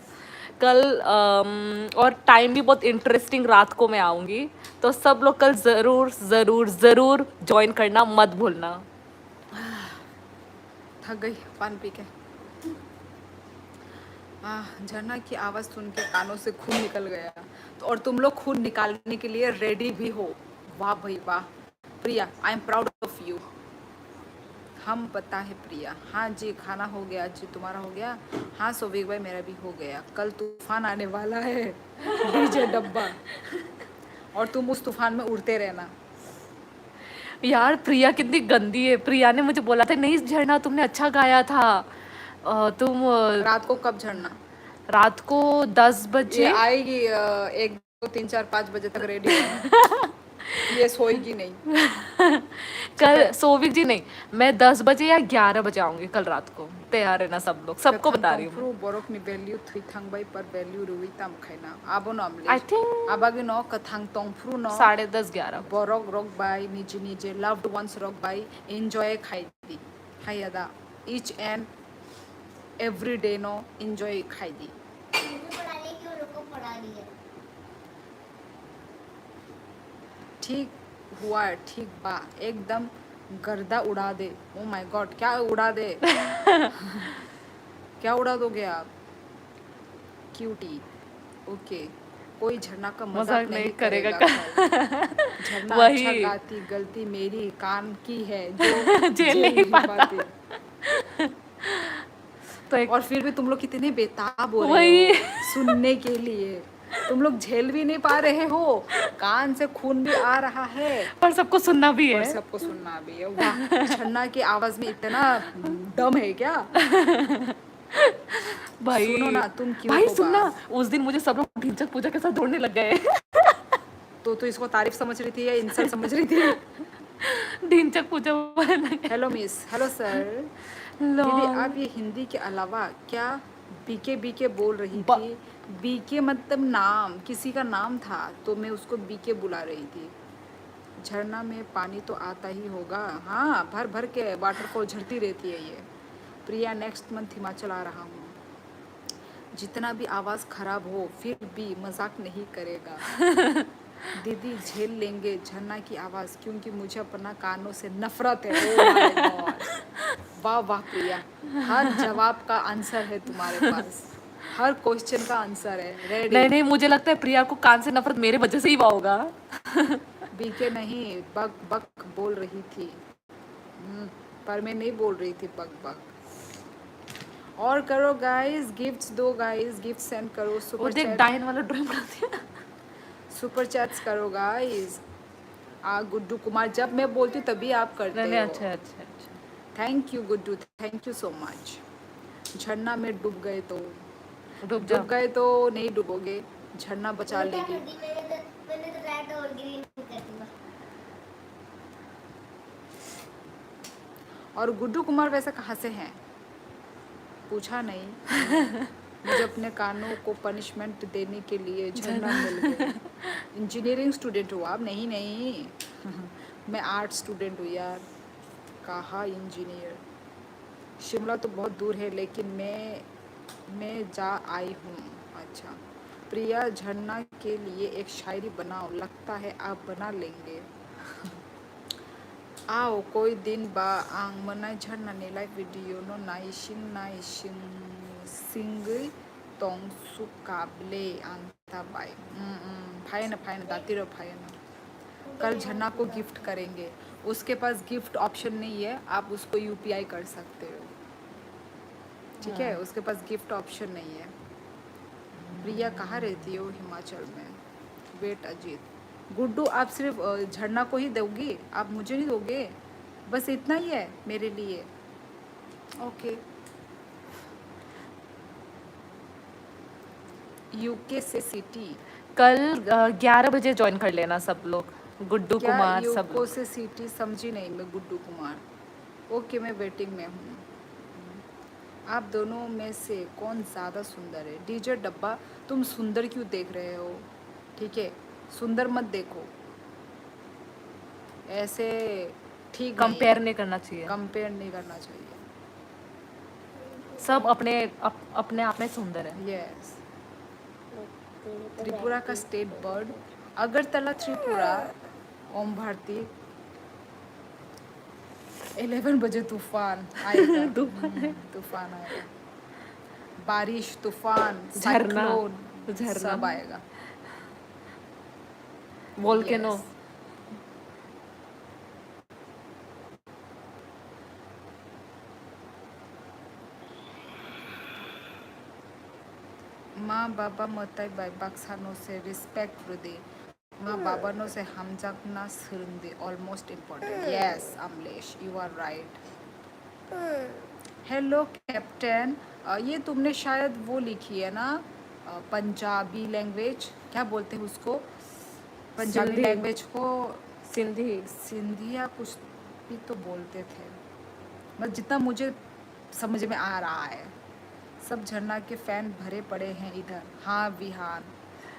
कल और टाइम भी बहुत इंटरेस्टिंग रात को मैं आऊँगी, तो सब लोग कल ज़रूर ज़रूर ज़रूर ज्वाइन करना मत भूलना। थक गई पान पी के। झरना की आवाज़ सुन के कानों से खून निकल गया। तो और तुम लोग खून निकालने के लिए रेडी भी हो। वाह भाई वाह। Priya I am proud of you. हम पता है प्रिया। हाँ जी खाना हो गया जी, तुम्हारा हो गया? हाँ सोविक भाई मेरा भी हो गया। कल तूफान आने वाला है डीजे डब्बा, और तुम उस तूफान में उड़ते रहना। यार प्रिया कितनी गंदी है। प्रिया ने मुझे बोला था नहीं झरना तुमने अच्छा गाया था, तुम रात को कब झड़ना? रात को 10 ये बजे आएगी 1 2 3 4 5 बजे तक रेडी होना। ये सोएगी नहीं। कल सोविक जी नहीं, मैं 10 बजे या 11 बजे आऊंगी कल रात को। तैयार है ना सब लोग, सबको बता रही हूँ। Katang tongfru borok ni value three thang by per value ruwi tam khaina. Abo no amle. I think Abagi no kathang tongfru no 10:30 11 borok rock by nije nije loved ones rock by enjoy khaidi. Hayada each and every day no enjoy khaidi. मुझे पढ़ा रही है कि उन लोग को पढ़ा रही है। ठीक हुआ है, ठीक बा एकदम गर्दा उड़ा दे। ओ माय गॉड, क्या उड़ा दे? क्या उड़ा दोगे आप? क्यूटी। ओके, कोई झरना का मजाक नहीं करेगा कल। झरना वही। अच्छा गाती, गलती मेरी कान की है जो झेल नहीं पाती। तो एक और फिर भी तुम लोग कितने बेताब हो रहे वही। हो सुनने के लिए। तुम लोग झेल भी नहीं पा रहे हो, कान से खून भी आ रहा है पर सबको सुनना भी और है। सबको सुनना भी है। वाह, झरना की आवाज में इतना दम है क्या? भाई सुनो ना, तुम क्यों भाई हो सुनना, बात? उस दिन मुझे सब लोग ढिंचक पूजा के साथ दौड़ने लग गए। तो इसको तारीफ समझ रही थी या इंसल्ट समझ रही थी? ढिंचक पूजा बोलने लगे। Hello miss, hello sir. लो। दीदी आप ये हिंदी के अलावा क्या बीके बीके बोल रही थी? बीके मतलब नाम, किसी का नाम था तो मैं उसको बीके बुला रही थी। झरना में पानी तो आता ही होगा। हाँ, भर भर के वाटरफॉल झड़ती रहती है ये। प्रिया नेक्स्ट मंथ हिमाचल आ रहा हूँ। जितना भी आवाज़ खराब हो फिर भी मजाक नहीं करेगा। दीदी झेल लेंगे झरना की आवाज़ क्योंकि मुझे अपना कानों से नफरत है। Oh my God! वाह वाह प्रिया, हर जवाब का आंसर है तुम्हारे पास, हर क्वेश्चन का आंसर है। रेडी? नहीं नहीं, मुझे लगता है प्रिया को कान से नफरत मेरे वजह से ही हुआ होगा। बीके नहीं, बक बक बोल रही थी। पर मैं नहीं बोल रही थी बक बक। और करो गाइस, गिफ्ट्स दो गाइस, गिफ्ट सेंड करो। वो सुपर देख चैट, डायन वाला ड्राइंग बना दिया। सुपर चैट्स करो गाइस। गुड्डू कुमार, जब मैं बोलती हूँ तभी आप करते नहीं नहीं, हो। अच्छा अच्छा अच्छा। Thank you Guddu, thank you so much. झरना में डूब गए तो डूब जा। डूब गए तो नहीं डूबोगे, झरना बचा उल्टा लेगी। कर दी मैंने तो रेड और ग्रीन कर दिया। और गुड्डू कुमार वैसे कहाँ से हैं? पूछा नहीं। मुझे अपने कानों को पनिशमेंट देने के लिए झरना मिल गया। इंजीनियरिंग स्टूडेंट हो आप? नहीं नहीं, मैं आर्ट स्टूडेंट हूँ यार। कहा इंजीनियर। शिमला तो बहुत दूर है लेकिन मैं जा आई हूँ। अच्छा प्रिया, झरना के लिए एक शायरी बनाओ, लगता है आप बना लेंगे। आओ कोई दिन बा आं मनाय झरना ने लाइव वीडियो नो नाइसिं सिंग तोंग सुकाबले आंता बाय। फाइन फाइन दातिरो फाइन। कल झरना को गिफ्ट करेंगे। उसके पास गिफ्ट ऑप्शन नहीं है, आप उसको यूपीआई कर सकते हो। ठीक है, उसके पास गिफ्ट ऑप्शन नहीं है। प्रिया कहाँ रहती हो? हिमाचल में। वेट अजीत। गुड्डू आप सिर्फ झरना को ही दोगी, आप मुझे नहीं दोगे? बस इतना ही है मेरे लिए? ओके। यूके से सिटी। कल 11 बजे ज्वाइन कर लेना सब लोग। गुड्डू क्या कुमार सब यूको लोग। से सिटी? समझी नहीं मैं। गुड्डू कुमार ओके, मैं वेटिंग में हूँ। आप दोनों में से कौन ज़्यादा सुंदर है? डीजे डब्बा, तुम सुंदर क्यों देख रहे हो? ठीक है, सुंदर मत देखो ऐसे, ठीक कंपेयर नहीं करना चाहिए। कंपेयर नहीं करना चाहिए। सब अपने अपने आप में सुंदर है। यस। त्रिपुरा का स्टेट बर्ड अगरतला त्रिपुरा। ओम भारती 11 बजे तूफान आएगा। तूफान आएगा, बारिश, तूफान, झरना, साइक्लोन, झरना। सब आएगा। वोल्केनो। Yes. माँ बाबा मताई बाई बाक्सानो से रिस्पेक्ट दे। माँ बाबा नो से हमजाक ना सुरुंदे almost important. Yes Amlesh, you are right. Hello captain, ये तुमने शायद वो लिखी है ना, पंजाबी लैंग्वेज, क्या बोलते हैं उसको, पंजाबी सिंधी। लैंग्वेज को सिंधी। सिंधी या कुछ भी तो बोलते थे, मतलब जितना मुझे समझ में आ रहा है। सब झरना के फैन भरे पड़े हैं इधर। हाँ विहान,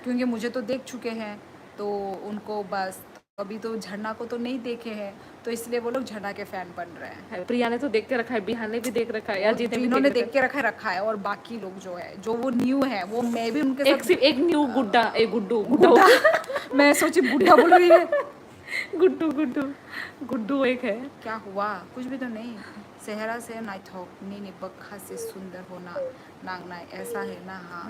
क्योंकि मुझे तो देख चुके हैं तो उनको बस, अभी तो झरना को तो नहीं देखे हैं, तो इसलिए वो लोग झरना के फैन बन रहे हैं। प्रिया ने तो देख के रखा है, बिहान ने भी देख रखा है, और अजीत ने भी जिन्होंने देख देख के रखा है, और बाकी लोग जो है, जो वो न्यू है, वो मैं भी उनके रखा है। साथ। एक न्यू गुड्डा, एक गुड्डू बुढ़ा मैं सोची बुढ़ा बोल रही है। गुड्डू गुड्डू गुड्डू एक है। क्या हुआ, कुछ भी तो नहीं। सेहरा से नाइथोक नी बखा से सुंदर होना नांगना, ऐसा है ना। हाँ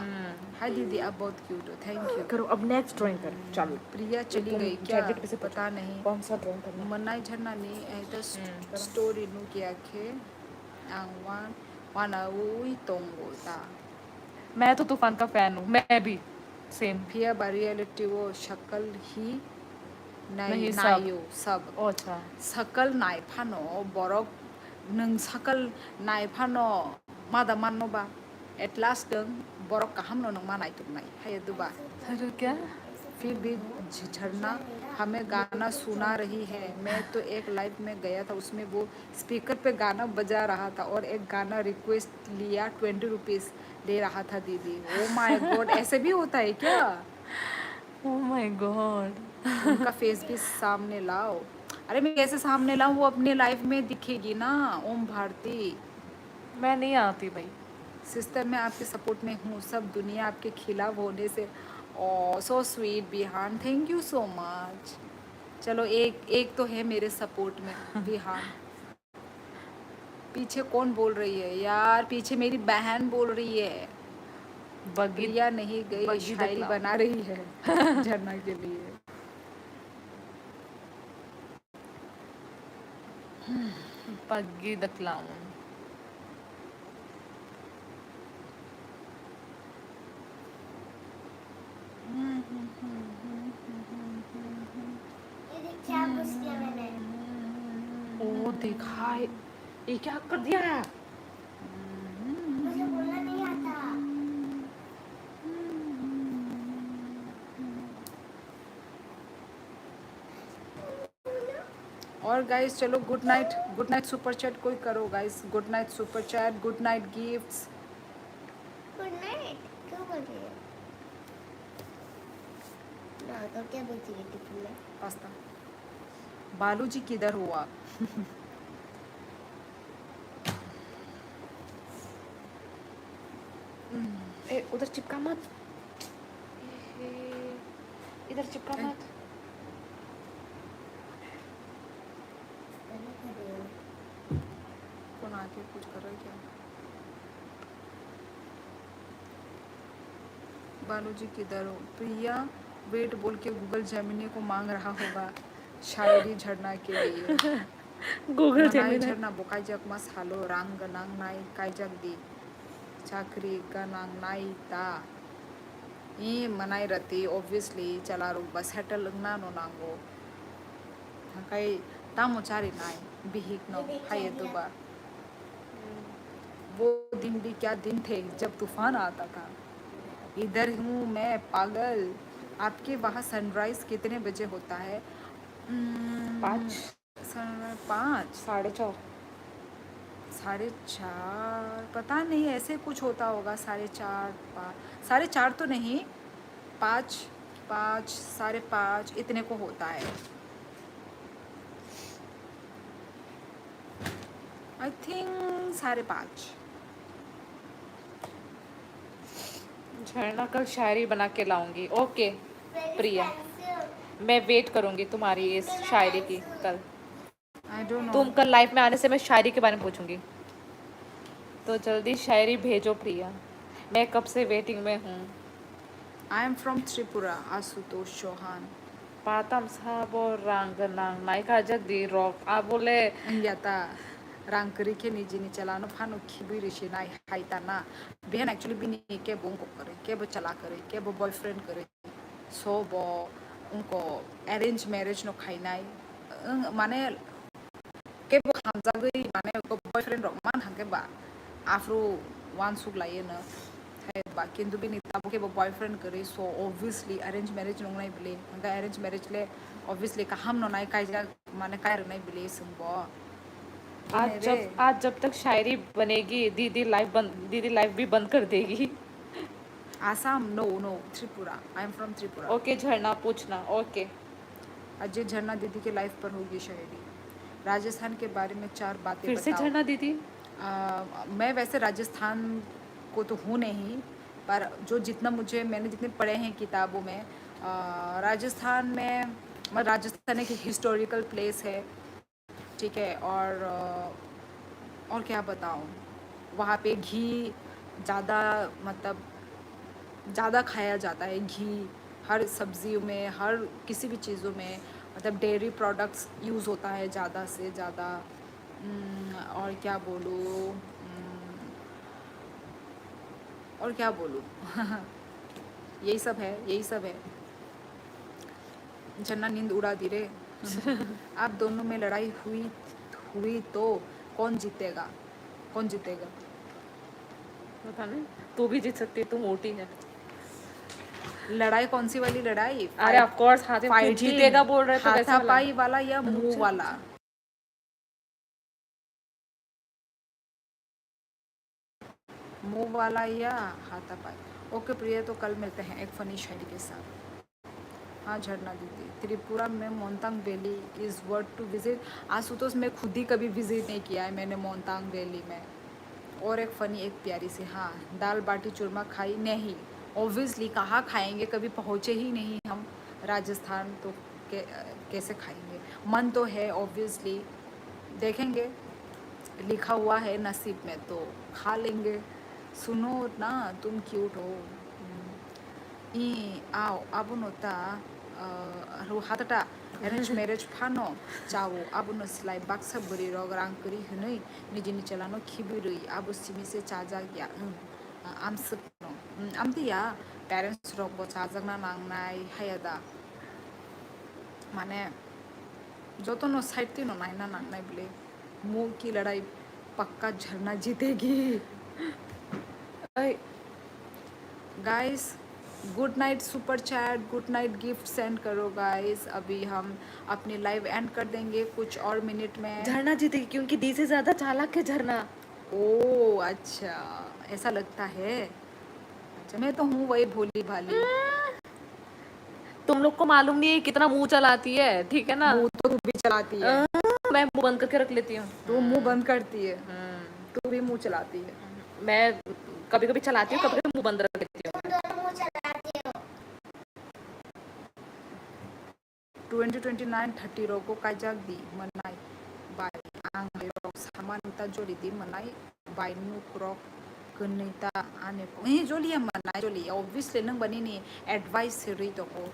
हाय दीदी, आप बहुत क्यूट हो, थैंक यू। करो अब नेक्स्ट ड्राइंग कर, चलो। प्रिया चली तुम गई क्या, चैटजीपीटी से पता नहीं। कौन सा ड्राइंग करना? मनाई झरना नहीं ऐसा करो। स्टोरी नु किया खे आंगवान वाना उई तोंगोता। मैं तो तूफान का फैन हूँ, मैं भी सेम। फिर रियलिटी वो शक्ल ही नहीं, नहीं सब। नायो सब ओ अच्छा। सकल नायफानो बरक नों सकल नायफानो मादा मानोबा एट लास्ट नों बरक काहामनो नों मा नायतुमनाय हाय दुबा। अरे क्या? फिर भी झरना हमें गाना सुना रही है। मैं तो एक लाइव में गया था, उसमें वो स्पीकर पे गाना बजा रहा था और एक गाना रिक्वेस्ट लिया, 20 रुपीज़ ले रहा था दीदी। ओ माय गॉड, ऐसे भी होता है क्या? Oh my God. उनका फेस भी सामने लाओ। अरे मैं कैसे सामने लाऊं, वो अपने लाइव में दिखेगी ना। ओम भारती मैं नहीं आती भाई। सिस्टर, मैं आपके सपोर्ट में हूँ, सब दुनिया आपके खिलाफ होने से। Oh so sweet Bihan, thank you so much. चलो एक एक तो है मेरे सपोर्ट में बिहान। पीछे कौन बोल रही है यार, पीछे मेरी बहन बोल रही है। बगी प्रिया नहीं गई, बगी शायरी दखलाओ। बना रही है झरना के लिए। बगी द क्लाउन। ये देख क्या पूछ दिया मैंने। ओ देखा है, ये क्या कर दिया है? मुझे बोलना नहीं आता। और गाइस चलो गुड नाइट सुपर चैट कोई करो guys, good night super chat, good night gifts. Good night क्यों बोल रही है? ना तो क्या बोलती है टिफिन में? पास्ता। बालू जी किधर हुआ? ए उधर चिपका मत, इधर चिपका मत। कौन आके कुछ कर रहा है क्या? बालू जी किधर हो? प्रिया वेट बोल के गूगल जेमिनी को मांग रहा होगा शायरी झरना के लिए। गूगल मनाई जेमिनी। झरना बोकाई जग मस हालो रांग गनांग नाई काय जग दी चाकरी गनांग नाई ता ई मनाई रती ऑब्वियसली चला रुक बस हेटल ना नो नांगो कई तामो चारी नाई बिहिक नो हाय दुबा। वो दिन भी क्या दिन थे जब तूफान आता था। इधर हूँ मैं पागल। आपके वहाँ सनराइज कितने बजे होता है? 5 सनराइज 5 4:30। 4:30 पता नहीं, ऐसे कुछ होता होगा। 4:30 4:30 तो नहीं, 5 5 5:30 इतने को होता है आई थिंक। 5:30। झरना कल शायरी बना के लाऊंगी। ओके प्रिया, पेंसिल मैं वेट करूंगी तुम्हारी इस शायरी की कल। I don't know. तुम कल लाइफ में आने से मैं शायरी के बारे में पूछूंगी, तो जल्दी शायरी भेजो प्रिया, मैं कब से वेटिंग में हूँ। I am from Tripura, Ashutosh Chauhan. पातम साबो रंग नांग नायका जगदी रॉक आ बोले याता रांकरी के निजी नि चलानो फानो खिबी ऋषि नाई हाइता ना बेहन एक्चुअली भी नहीं के बुंको करे के वो चला करे के वो बॉयफ्रेंड करे सो वो उनको अरेंज मैरिज नो खाई नाई माने के वो हम जागई माने को बॉयफ्रेंड रो मान हंगे बा आफ्रो वन सुक लाये न है बा किंतु भी निता के बॉयफ्रेंड करे सो ऑब्वियसली अरेंज मैरिज नंगनाय बिले हंगा अरेंज मैरिज ले ऑब्वियसली का हम ननाय कायजा माने काय रनाय बिले संबो आज जब तक शायरी बनेगी दीदी लाइव भी बंद कर देगी। Assam no Tripura I am from Tripura. Okay Jharna पूछना ओके। अजय झरना दीदी के लाइफ पर होगी शायरी। राजस्थान के बारे में 4 बातें फिर से बताओ। झरना दीदी। मैं वैसे राजस्थान को तो हूँ नहीं, पर जो मैंने जितने पढ़े हैं किताबों में, राजस्थान में राजस्थान एक हिस्टोरिकल प्लेस है, ठीक है। और क्या बताऊँ, वहाँ पे घी ज़्यादा मतलब ज़्यादा खाया जाता है। घी हर सब्जियों में, हर किसी भी चीज़ों में, मतलब डेयरी प्रोडक्ट्स यूज़ होता है ज़्यादा से ज़्यादा। और क्या बोलूँ और क्या बोलूँ यही सब है। झरना नींद उड़ा दी रे। आप दोनों में लड़ाई हुई तो कौन जीतेगा? पता नहीं, तू भी जीत सकती है, तू मोटी है। लड़ाई कौन सी वाली लड़ाई? अरे ऑफ कोर्स हाथ में जीतेगा बोल रहे तो कैसे हाथापाई वाला या मुंह वाला? मुंह वाला या हाथापाई? ओके प्रिया, तो कल मिलते हैं एक फनी शायरी के साथ। हाँ झरना दीदी, त्रिपुरा में Montang valley is worth to visit. Ashutosh मैं खुद ही कभी विजिट नहीं किया है मैंने मोंतांग वैली में। और एक फ़नी एक प्यारी सी, हाँ दाल बाटी चूरमा खाई नहीं? ऑब्वियसली कहाँ खाएंगे, कभी पहुँचे ही नहीं हम राजस्थान, तो कैसे खाएंगे? मन तो है ऑब्वियसली, देखेंगे, लिखा हुआ है नसीब में तो खा लेंगे। सुनो ना तुम क्यूट हो। आओ अब नोता हाथटा अरेंज मैरिज फानो चावो अब नो सिलाई बाक्सा बुरी रोग रांग करी हनई निजिनी चलानो खिबिरुई अब सिमी से चाजा गया आम सकनो आम दिया पेरेंट्स रोग बो चाजगना नांगनाय हायदा माने जो तो नो साइड ती नो नाइना नांगनाय बिले मुंह की लड़ाई पक्का झरना जीतेगी। Guys good night super chat, good night gift send करो गाइस। अभी हम अपनी लाइव एंड कर देंगे कुछ और मिनट में। झरना जीतेगी क्योंकि दी से ज्यादा चालाक है झरना। ओ अच्छा, ऐसा लगता है। अच्छा मैं तो हूँ वही भोली भाली। तुम लोग को मालूम नहीं है कितना मुंह चलाती है, ठीक है ना? मुंह तो तू भी चलाती है। मैं मुंह बंद करके रख लेती हूँ। तू मुंह बंद करती है, तू भी मुंह चलाती है। मैं कभी कभी चलाती हूँ, कभी कभी मुंह बंद रख लेती हूँ। 2029 30 रोको काजाक दी मनाई बाय आं रोक सामानता जोड़ी दी मनाई बाय नुक रोक गन्नैता आने को जोलिया मनाई जोलिया ऑब्वियसली नंग बनी नहीं एडवाइस से रही तो को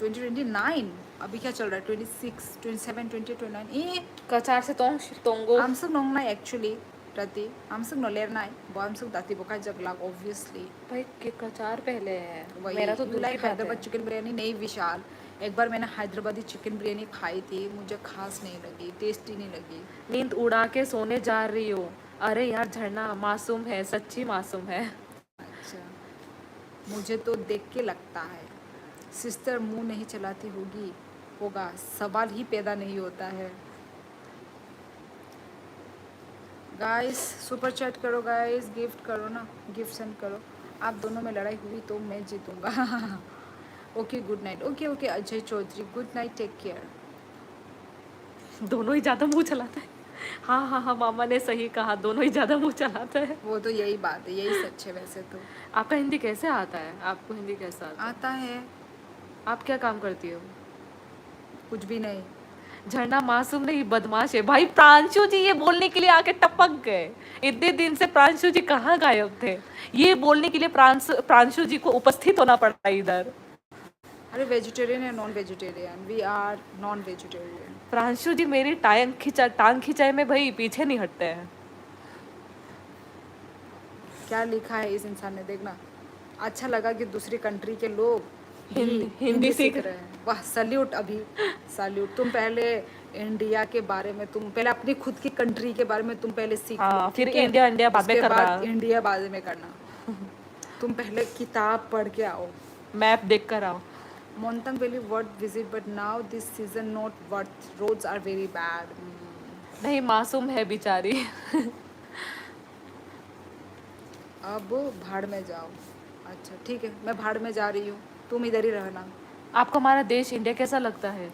2029 अभी क्या चल रहा है 26 27 29 कचार से तोंगो हम सब नोंग ना एक्चुअली प्रति हम सब नोलेर ना वो हम सब दाती बोका जगलाग ऑब्वियसली भाई के कचार पहले है। वही मेरा तो दूर की बात हैदराबाद है। चिकन बिरयानी नहीं विशाल, एक बार मैंने हैदराबादी चिकन बिरयानी खाई थी, मुझे खास नहीं लगी, टेस्टी नहीं लगी। नींद उड़ा के सोने जा रही हो? अरे यार झरना मासूम है, सच्ची मासूम है। अच्छा मुझे तो देख के लगता है सिस्टर मुंह नहीं चलाती होगा सवाल ही पैदा नहीं होता है। गाइस सुपर चैट करो गाइस, गिफ्ट करो ना, गिफ्ट सेंड करो। आप दोनों में लड़ाई हुई तो मैं जीतूंगा। Okay good night. Okay Ajay Chaudhary good night, take care. दोनों ही ज्यादा मुंह चलाता है। हाँ मामा ने सही कहा, दोनों ही ज्यादा मुंह चलाता है। वो तो यही बात है, यही सच है वैसे तो। आपका हिंदी कैसे आता है? आपको हिंदी कैसा आता है? आप क्या काम करती हो? कुछ भी नहीं। झरना मासूम नहीं बदमाश है। भाई प्रांशु जी ये बोलने के लिए आके टपक गए। इतने दिन से प्रांशु जी कहाँ गायब थे? ये बोलने के लिए प्रांशु जी को उपस्थित होना पड़ता है इधर। अरे वेजिटेरियन या non vegetarian? We are non vegetarian. Pranshu ji मेरी टांग खिंचाई में भाई पीछे नहीं हटते हैं। क्या लिखा है इस इंसान ने, देखना। अच्छा लगा कि दूसरी कंट्री के लोग हिंदी सीख रहे हैं। वाह सल्यूट, अभी सल्यूट। तुम पहले इंडिया के बारे में तुम पहले अपनी खुद की कंट्री के बारे में तुम पहले सीख लो, हाँ, फिर ठीक है? इंडिया इंडिया बाद में उसके करना। बाद इंडिया बाद में करना। तुम पहले किताब पढ़ के आओ। मैप देख कर आओ। Montang Valley worth visit, but now this season not worth. Roads are very bad. नहीं, मासूम है बेचारी। अब भाड़ में जाओ। अच्छा ठीक है, मैं भाड़ में जा रही हूँ, तुम इधर ही रहना। आपको हमारा देश इंडिया कैसा लगता है?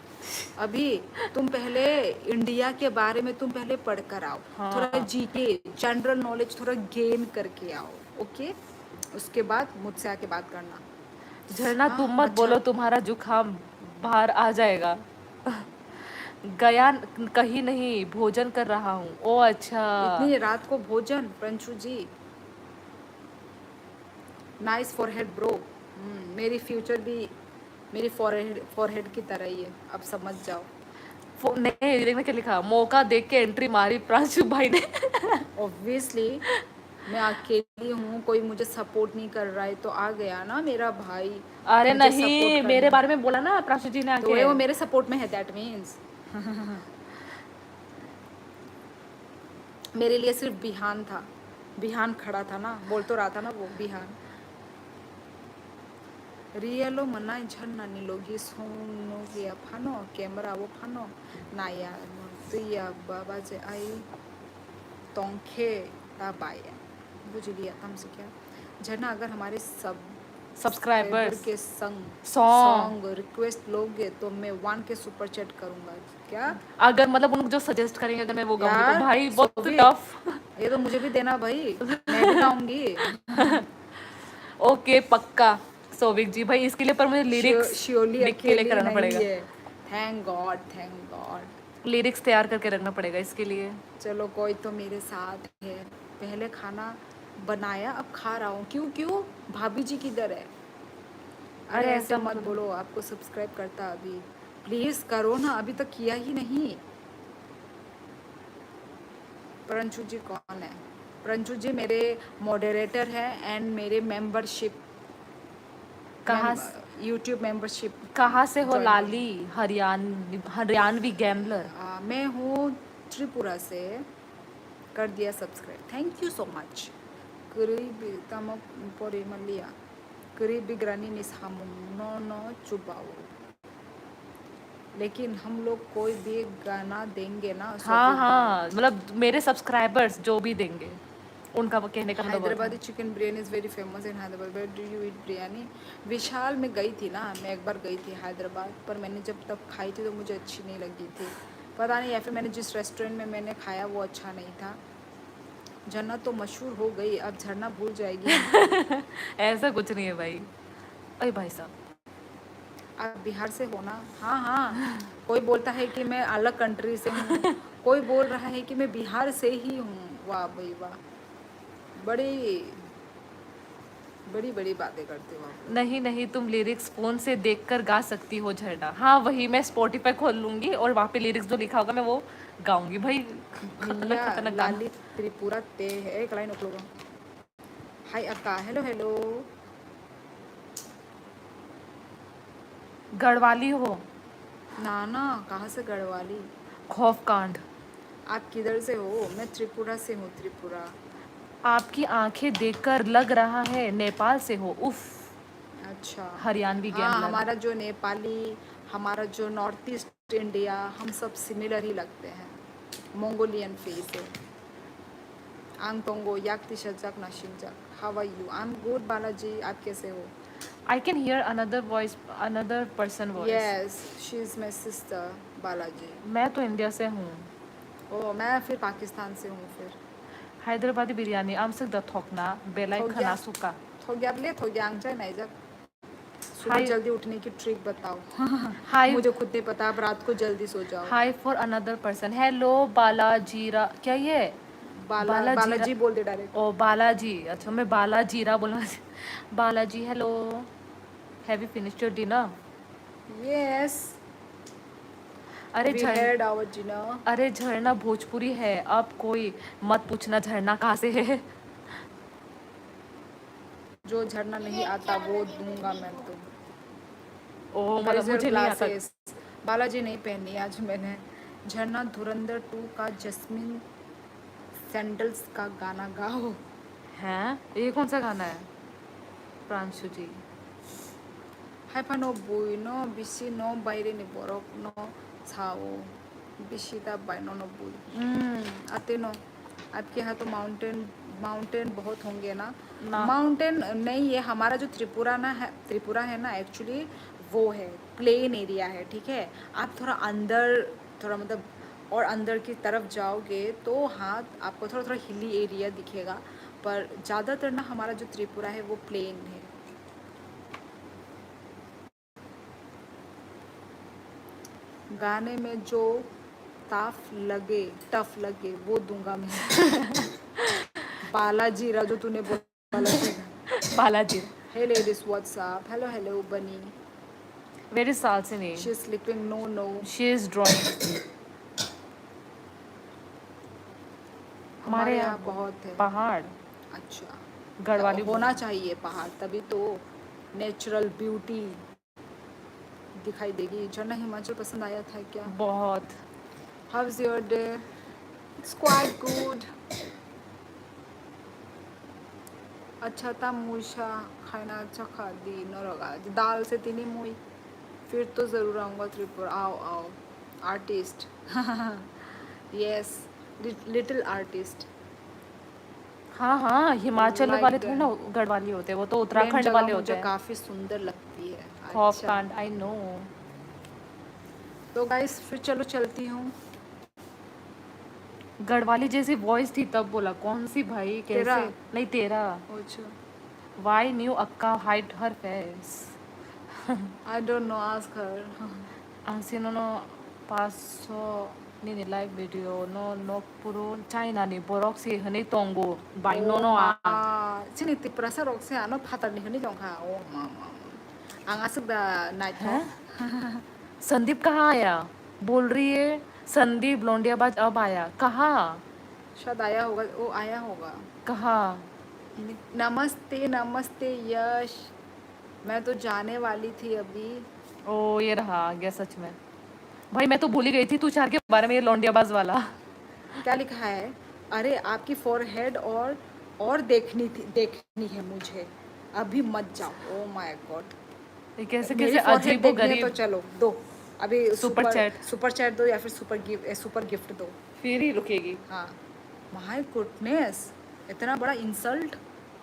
अभी तुम पहले इंडिया के बारे में तुम पहले पढ़ कर आओ। हाँ। थोड़ा जीके जनरल नॉलेज थोड़ा गेन करके आओ, ओके? उसके बाद मुझसे आके बात करना। झरना हाँ, तुम मत अच्छा। बोलो, तुम्हारा जुकाम बाहर आ जाएगा। गया कहीं नहीं, भोजन कर रहा हूँ। ओ अच्छा। इतनी रात को भोजन, Pranshu ji. Nice forehead bro. मेरी फ्यूचर भी मेरी फॉरहेड की तरह ही है, अब समझ जाओ। नहीं, देखने क्या लिखा, मौका देख के एंट्री मारी प्रांशु भाई ने। ऑब्वियसली मैं अकेली हूँ, कोई मुझे सपोर्ट नहीं कर रहा है, तो आ गया ना मेरा भाई। अरे मुझे नहीं, support कर मेरे रहा बारे में बोला ना प्रांशु जी ने है। तो आके। वो मेरे सपोर्ट में है, दैट मीन्स। मेरे लिए सिर्फ बिहान था, बिहान खड़ा था ना, बोल तो रहा था ना वो बिहान। रियलो मनाई झरना निलोगी सोनो गया फानो कैमरा वो फानो नाया तुया बाबा जे आई तोंखे बाया बुझ लिया तुमसे क्या। झरना अगर हमारे सब सब्सक्राइबर्स के संग सॉन्ग रिक्वेस्ट लोगे तो मैं 1 के सुपर चैट करूंगा। क्या अगर मतलब उनको जो सजेस्ट करेंगे अगर मैं वो गाऊंगी यार, तो भाई बहुत सोवी, टफ। ये तो मुझे भी देना भाई, मैं भी गाऊंगी। ओके पक्का सोविक जी भाई, इसके लिए पर मुझे लिरिक्स श्योरली लिख के लेकर अकेली आना नहीं पड़ेगा। है। Thank God, thank God. Lyrics तैयार करके रखना पड़ेगा इसके लिए। चलो कोई तो मेरे साथ है। पहले खाना बनाया, अब खा रहा हूँ। क्यों क्यों भाभी जी किधर है? अरे अरे ऐसे ऐसा मत मत बोलो, आपको सब्सक्राइब करता अभी। प्लीज करो ना, अभी तक किया ही नहीं। प्रंशु जी कौन है? प्रंशु जी मेरे मॉडरेटर है एंड मेरे मेंबरशिप यूट्यूब मेंबरशिप। कहाँ से हो Join लाली? हरियाणवी गैम्बलर। मैं हूँ त्रिपुरा से। कर दिया subscribe, thank you so much. करीब तम परे मलिया करीब बिग्रानी निसामु नो नो चुबाओ। लेकिन हम लोग कोई भी गाना देंगे ना, हाँ हाँ, मतलब मेरे सब्सक्राइबर्स जो भी देंगे उनका वो कहने का मतलब वो था। Hyderabadi chicken biryani is very famous in Hyderabad, where do you eat biryani? Vishal में गई थी ना, मैं एक बार गई थी हैदराबाद, पर मैंने जब तब खाई थी तो मुझे अच्छी नहीं लगी थी, पता नहीं, या फिर मैंने जिस रेस्टोरेंट में मैंने खाया वो अच्छा नहीं था। झरना तो मशहूर हो गई, अब झरना भूल जाएगी। ऐसा कुछ नहीं है भाई। अरे भाई साहब, आप बिहार से हो ना? हाँ हाँ। कोई बोलता है कि मैं अलग कंट्री से हूँ, कोई बोल रहा है कि मैं बिहार से ही हूँ। वाह भाई वाह, बड़ी बड़ी बड़ी बातें करते हो आप। नहीं नहीं, तुम लिरिक्स फोन से देखकर गा सकती हो झरना। हाँ वही, मैं स्पॉटिफाई खोल लूंगी और वहाँ पे लिरिक्स जो लिखा होगा मैं वो गाऊंगी भाई। खतरनाक हिया खतरनाक गाना। लाली त्रिपुरा ते है एक लाइन उपलोग। हाय अक्का, हेलो हेलो। गढ़वाली हो? ना ना, कहाँ से गढ़वाली? खौफ कांड। आप किधर से हो? मैं त्रिपुरा से हूँ, त्रिपुरा। आपकी आंखें देखकर लग रहा है नेपाल से हो। उफ, अच्छा। हरियाणवी हाँ, गैम्बलर। हमारा जो नेपाली, हमारा जो नॉर्थ ईस्ट इंडिया, हम सब सिमिलर ही लगते हैं। मंगोलियन फेस है। आंग तोंगो याक तिशजक नाशिंजक। How are you? I am good Balaji, आप कैसे हो? I can hear another voice, another person voice. Yes, she is my sister Balaji. मैं तो इंडिया से हूँ। ओ, मैं फिर पाकिस्तान से हूँ फिर। हैदराबादी बिरयानी आमसक द थोकना बेलाई थोक खाना गया। सुका। थोग्याबले थोग्यांगचा नहीं जब। सुबह हाय जल्दी उठने की ट्रिक बताओ। हाय मुझे खुद नहीं पता, आप रात को जल्दी सो जाओ। हाय फॉर अनदर पर्सन। हेलो बालाजीरा, क्या ये? बालाजी बोल दे डायरेक्ट। ओ बालाजी, अच्छा मैं बालाजीरा बोलना। Balaji hello, have you finished your dinner? Yes, अरे वी झर हैड आवर डिनर। अरे झरना भोजपुरी है, अब कोई मत पूछना झरना कहाँ से है। जो झरना नहीं आता वो दूंगा मैं तुम। ओ मतलब मुझे नहीं आता। ग्लासेस बालाजी नहीं पहनी आज मैंने, झरना धुरंधर 2 का जस्मिन सैंडल्स का गाना गाओ। हैं, ये कौन सा गाना है प्रांशु जी? हाइफानो बुइनो बिसी नो बाइरेनि बरफ नो छाओ बिसीदा बाइनो नो बुई। आते नो आपके यहाँ तो माउंटेन बहुत होंगे ना? ना। माउंटेन नहीं है, हमारा जो त्रिपुरा है ना एक्चुअली वो है प्लेन एरिया है, ठीक है। आप थोड़ा अंदर, थोड़ा मतलब और अंदर की तरफ जाओगे तो हाँ आपको थोड़ा थोड़ा हिली एरिया दिखेगा, पर ज़्यादातर ना हमारा जो त्रिपुरा है वो प्लेन है। गाने में जो टफ लगे वो दूंगा मैं। बालाजी जो तूने बोला Balaji. Hey ladies what's up, hello Bunny. Very सालसिनी। She is sleeping, no she is drawing. हमारे यहाँ बहुत है पहाड़। अच्छा, गढ़वाली होना चाहिए पहाड़, तभी तो नेचुरल ब्यूटी दिखाई देगी। झरना हिमाचल पसंद आया था क्या? बहुत। How is your day? It's quite good. अच्छा था मूशा खाना अच्छा खा दी नरगा दाल से तीनी मुई। फिर तो ज़रूर आऊँगा त्रिपुरा। आओ आर्टिस्ट। Yes, little artist. हाँ, हिमाचल Like वाले that. थोड़ी ना गढ़वाली होते हैं, वो तो प्लेन उत्तराखंड जगह वाले होते मुझे हैं। काफ़ी सुंदर लगती है। खौफकांड, आई नो। तो गाइस फिर चलो चलती हूँ। गढ़वाली जैसी वॉइस थी तब बोला, कौन सी भाई कैसे? तेरा? नहीं तेरा। अच्छा, वाई न्यू अक्का hide her face? I don't know, ask her. Ang no paso ni live video no puro China ni borok si hani tongo bai no sini Tripura से रोक से आनो फातर नहीं हनी जोंखा ओ मामा आंगा दा नाइट हैं? संदीप कहाँ आया? बोल रही है संदीप लोंडियाबाज अब आया। कहाँ? शायद आया होगा, वो आया होगा। कहाँ? नमस्ते यश, मैं तो जाने वाली थी अभी। ओ ये रहा आ गया सच में। भाई मैं तो भूल ही गई थी तू चार के बारे में, ये लोंडियाबाज वाला। क्या लिखा है? अरे आपकी फोरहेड और देखनी है मुझे, अभी मत जाओ। ओ माय गॉड, ये कैसे मेरी कैसे forehead अजीब व देखनी है गरीब। तो चलो दो अभी सुपर चैट दो या फिर सुपर गिफ्ट दो। फिर ही रुकेगी। हाँ, माय गुडनेस, इतना बड़ा इंसल्ट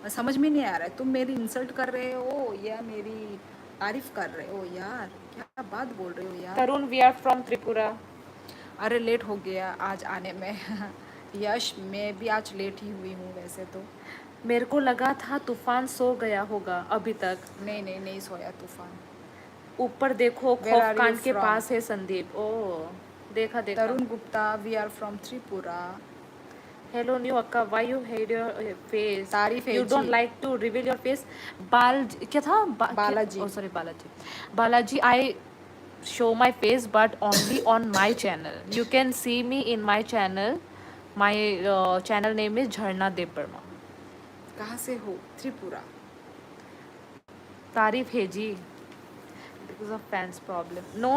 समझ में नहीं आ रहा है। तुम मेरी इंसल्ट कर रहे हो या मेरी तारीफ कर रहे हो? यार क्या बात बोल रहे हो यार। तरुण वी आर फ्रॉम त्रिपुरा। अरे लेट हो गया आज आने में। यश मैं भी आज लेट ही हुई हूँ वैसे तो। मेरे को लगा था तूफान सो गया होगा अभी तक। नहीं सोया तूफान। ऊपर देखो Where are you खौफकांड के from? पास है संदीप। ओ देखा Tarun Gupta, we are from Tripura. Hello new akka, why you hid your face? तारीफ है यू डोंट जी। Like to reveal your face? क्या था? Balaji. Oh sorry Balaji I show my face but only on my channel. You can see me in my channel. My channel name is Jharna Debarma. कहाँ से हो? त्रिपुरा। तारीफ है जी। Because of fans problem. No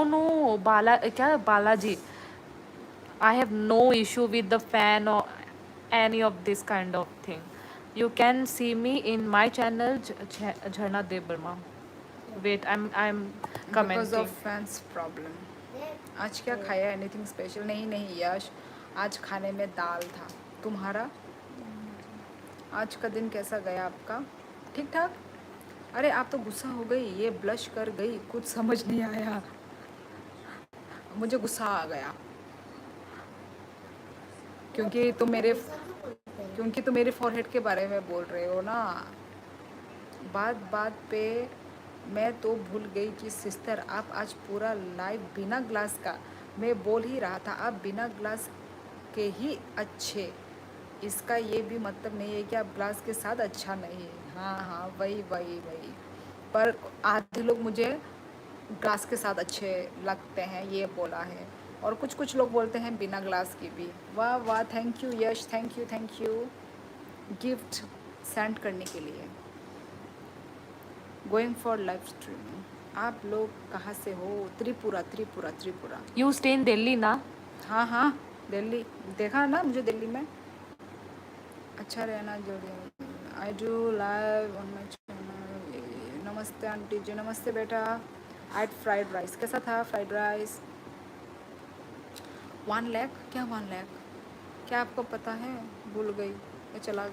क्या Balaji? I have no issue with the fan or any of this kind of thing. You can see me in my channel Jharna Debarma. Wait, I'm Because commenting. of fans problem. आज क्या खाया? Anything special? नहीं यश, आज खाने में दाल था। तुम्हारा आज का दिन कैसा गया आपका? ठीक ठाक? अरे आप तो गुस्सा हो गई, ये ब्लश कर गई, कुछ समझ नहीं आया, मुझे गुस्सा आ गया क्योंकि तुम मेरे फॉरहेड के बारे में बोल रहे हो ना। बात पे मैं तो भूल गई कि सिस्टर आप आज पूरा लाइव बिना ग्लास का, मैं बोल ही रहा था आप बिना ग्लास के ही अच्छे। इसका ये भी मतलब नहीं है कि आप ग्लास के साथ अच्छा नहीं है। हाँ वही पर आधे लोग मुझे ग्लास के साथ अच्छे लगते हैं, ये बोला है। और कुछ लोग बोलते हैं बिना ग्लास की भी। वाह thank you Yash, thank you gift send करने के लिए। Going for live streaming. आप लोग कहाँ से हो? Tripura. You stay in Delhi ना? हाँ हाँ, दिल्ली देखा ना मुझे दिल्ली में। अच्छा रहना जरूरी। I do live on my channel. नमस्ते आंटी जी, नमस्ते बेटा। एट फ्राइड राइस, कैसा था फ्राइड राइस? 1 लाख? क्या 1 लाख? क्या आपको पता है? भूल गई या चला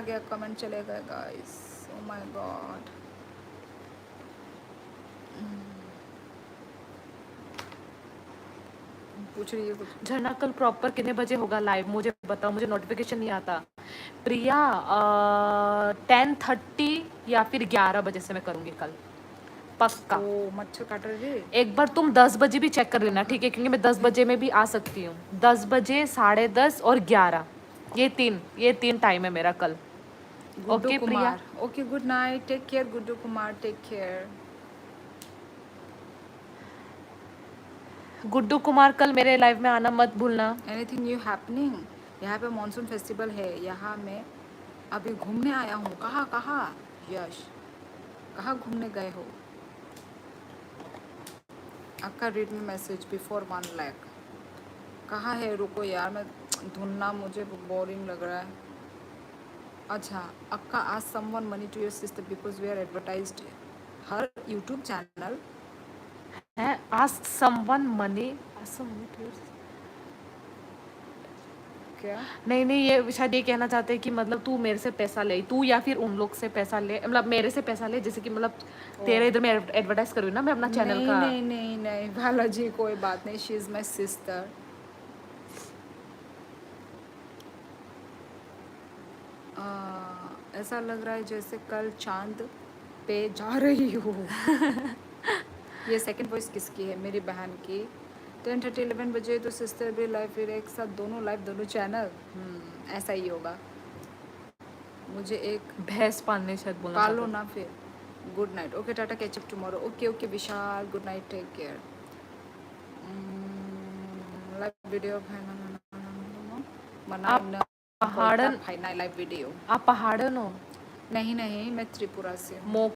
गया, कमेंट चले गए गाइस। Oh my God. पूछ रही है कुछ। झरना कल प्रॉपर कितने बजे होगा लाइव, मुझे बताओ, मुझे नोटिफिकेशन नहीं आता। प्रिया 10:30 या फिर 11 बजे से मैं करूँगी कल, पक्का। ओ मच्छर काट रही है। एक बार तुम 10 बजे भी चेक कर लेना, ठीक है, क्योंकि मैं 10 बजे में भी आ सकती हूँ। 10 बजे, 10:30 और 11, ये तीन टाइम है मेरा कल। Guddu okay Priya, Kumar, okay good night, take care Guddu Kumar, take care. Guddu Kumar कल मेरे लाइव में आना मत भूलना। Anything new happening? यहाँ पे मॉनसून फेस्टिवल है, यहाँ मैं अभी घूमने आया हूँ। कहाँ यश, कहाँ घूमने गए हो? आपका read me message before 1 lakh. कहाँ है? रुको यार, मैं ढूंढना, मुझे बोरिंग लग रहा है। अच्छा, अक्का आज someone money to your sister because we are advertised her YouTube channel. है आस्क समवन मनी, क्या? नहीं, ये शायद ये कहना चाहते हैं कि मतलब तू मेरे से पैसा ले, तू या फिर उन लोग से पैसा ले, मतलब मेरे से पैसा ले, जैसे कि मतलब तेरे इधर मैं एडवर्टाइज करूँ ना मैं अपना चैनल नहीं का। नहीं नहीं नहीं बालाजी, कोई बात नहीं, शी इज़ माई सिस्टर। ऐसा लग रहा है जैसे कल चांद पे जा रही हो। ये सेकंड वॉइस किसकी है? मेरी बहन की। 10:30 11 बजे तो सिस्टर भी लाइव, फिर एक साथ दोनों लाइव, दोनों चैनल। ऐसा ही होगा। मुझे एक भैंस पालने शायद बोलना पालो चाहते ना फिर। Good night, okay tata, catch up tomorrow. Okay okay Vishal, good night, take care. Live video आप पहाड़न लाइव वीडियो। आप पहाड़न हो? नहीं नहीं, मैं त्रिपुरा से हूँ। मो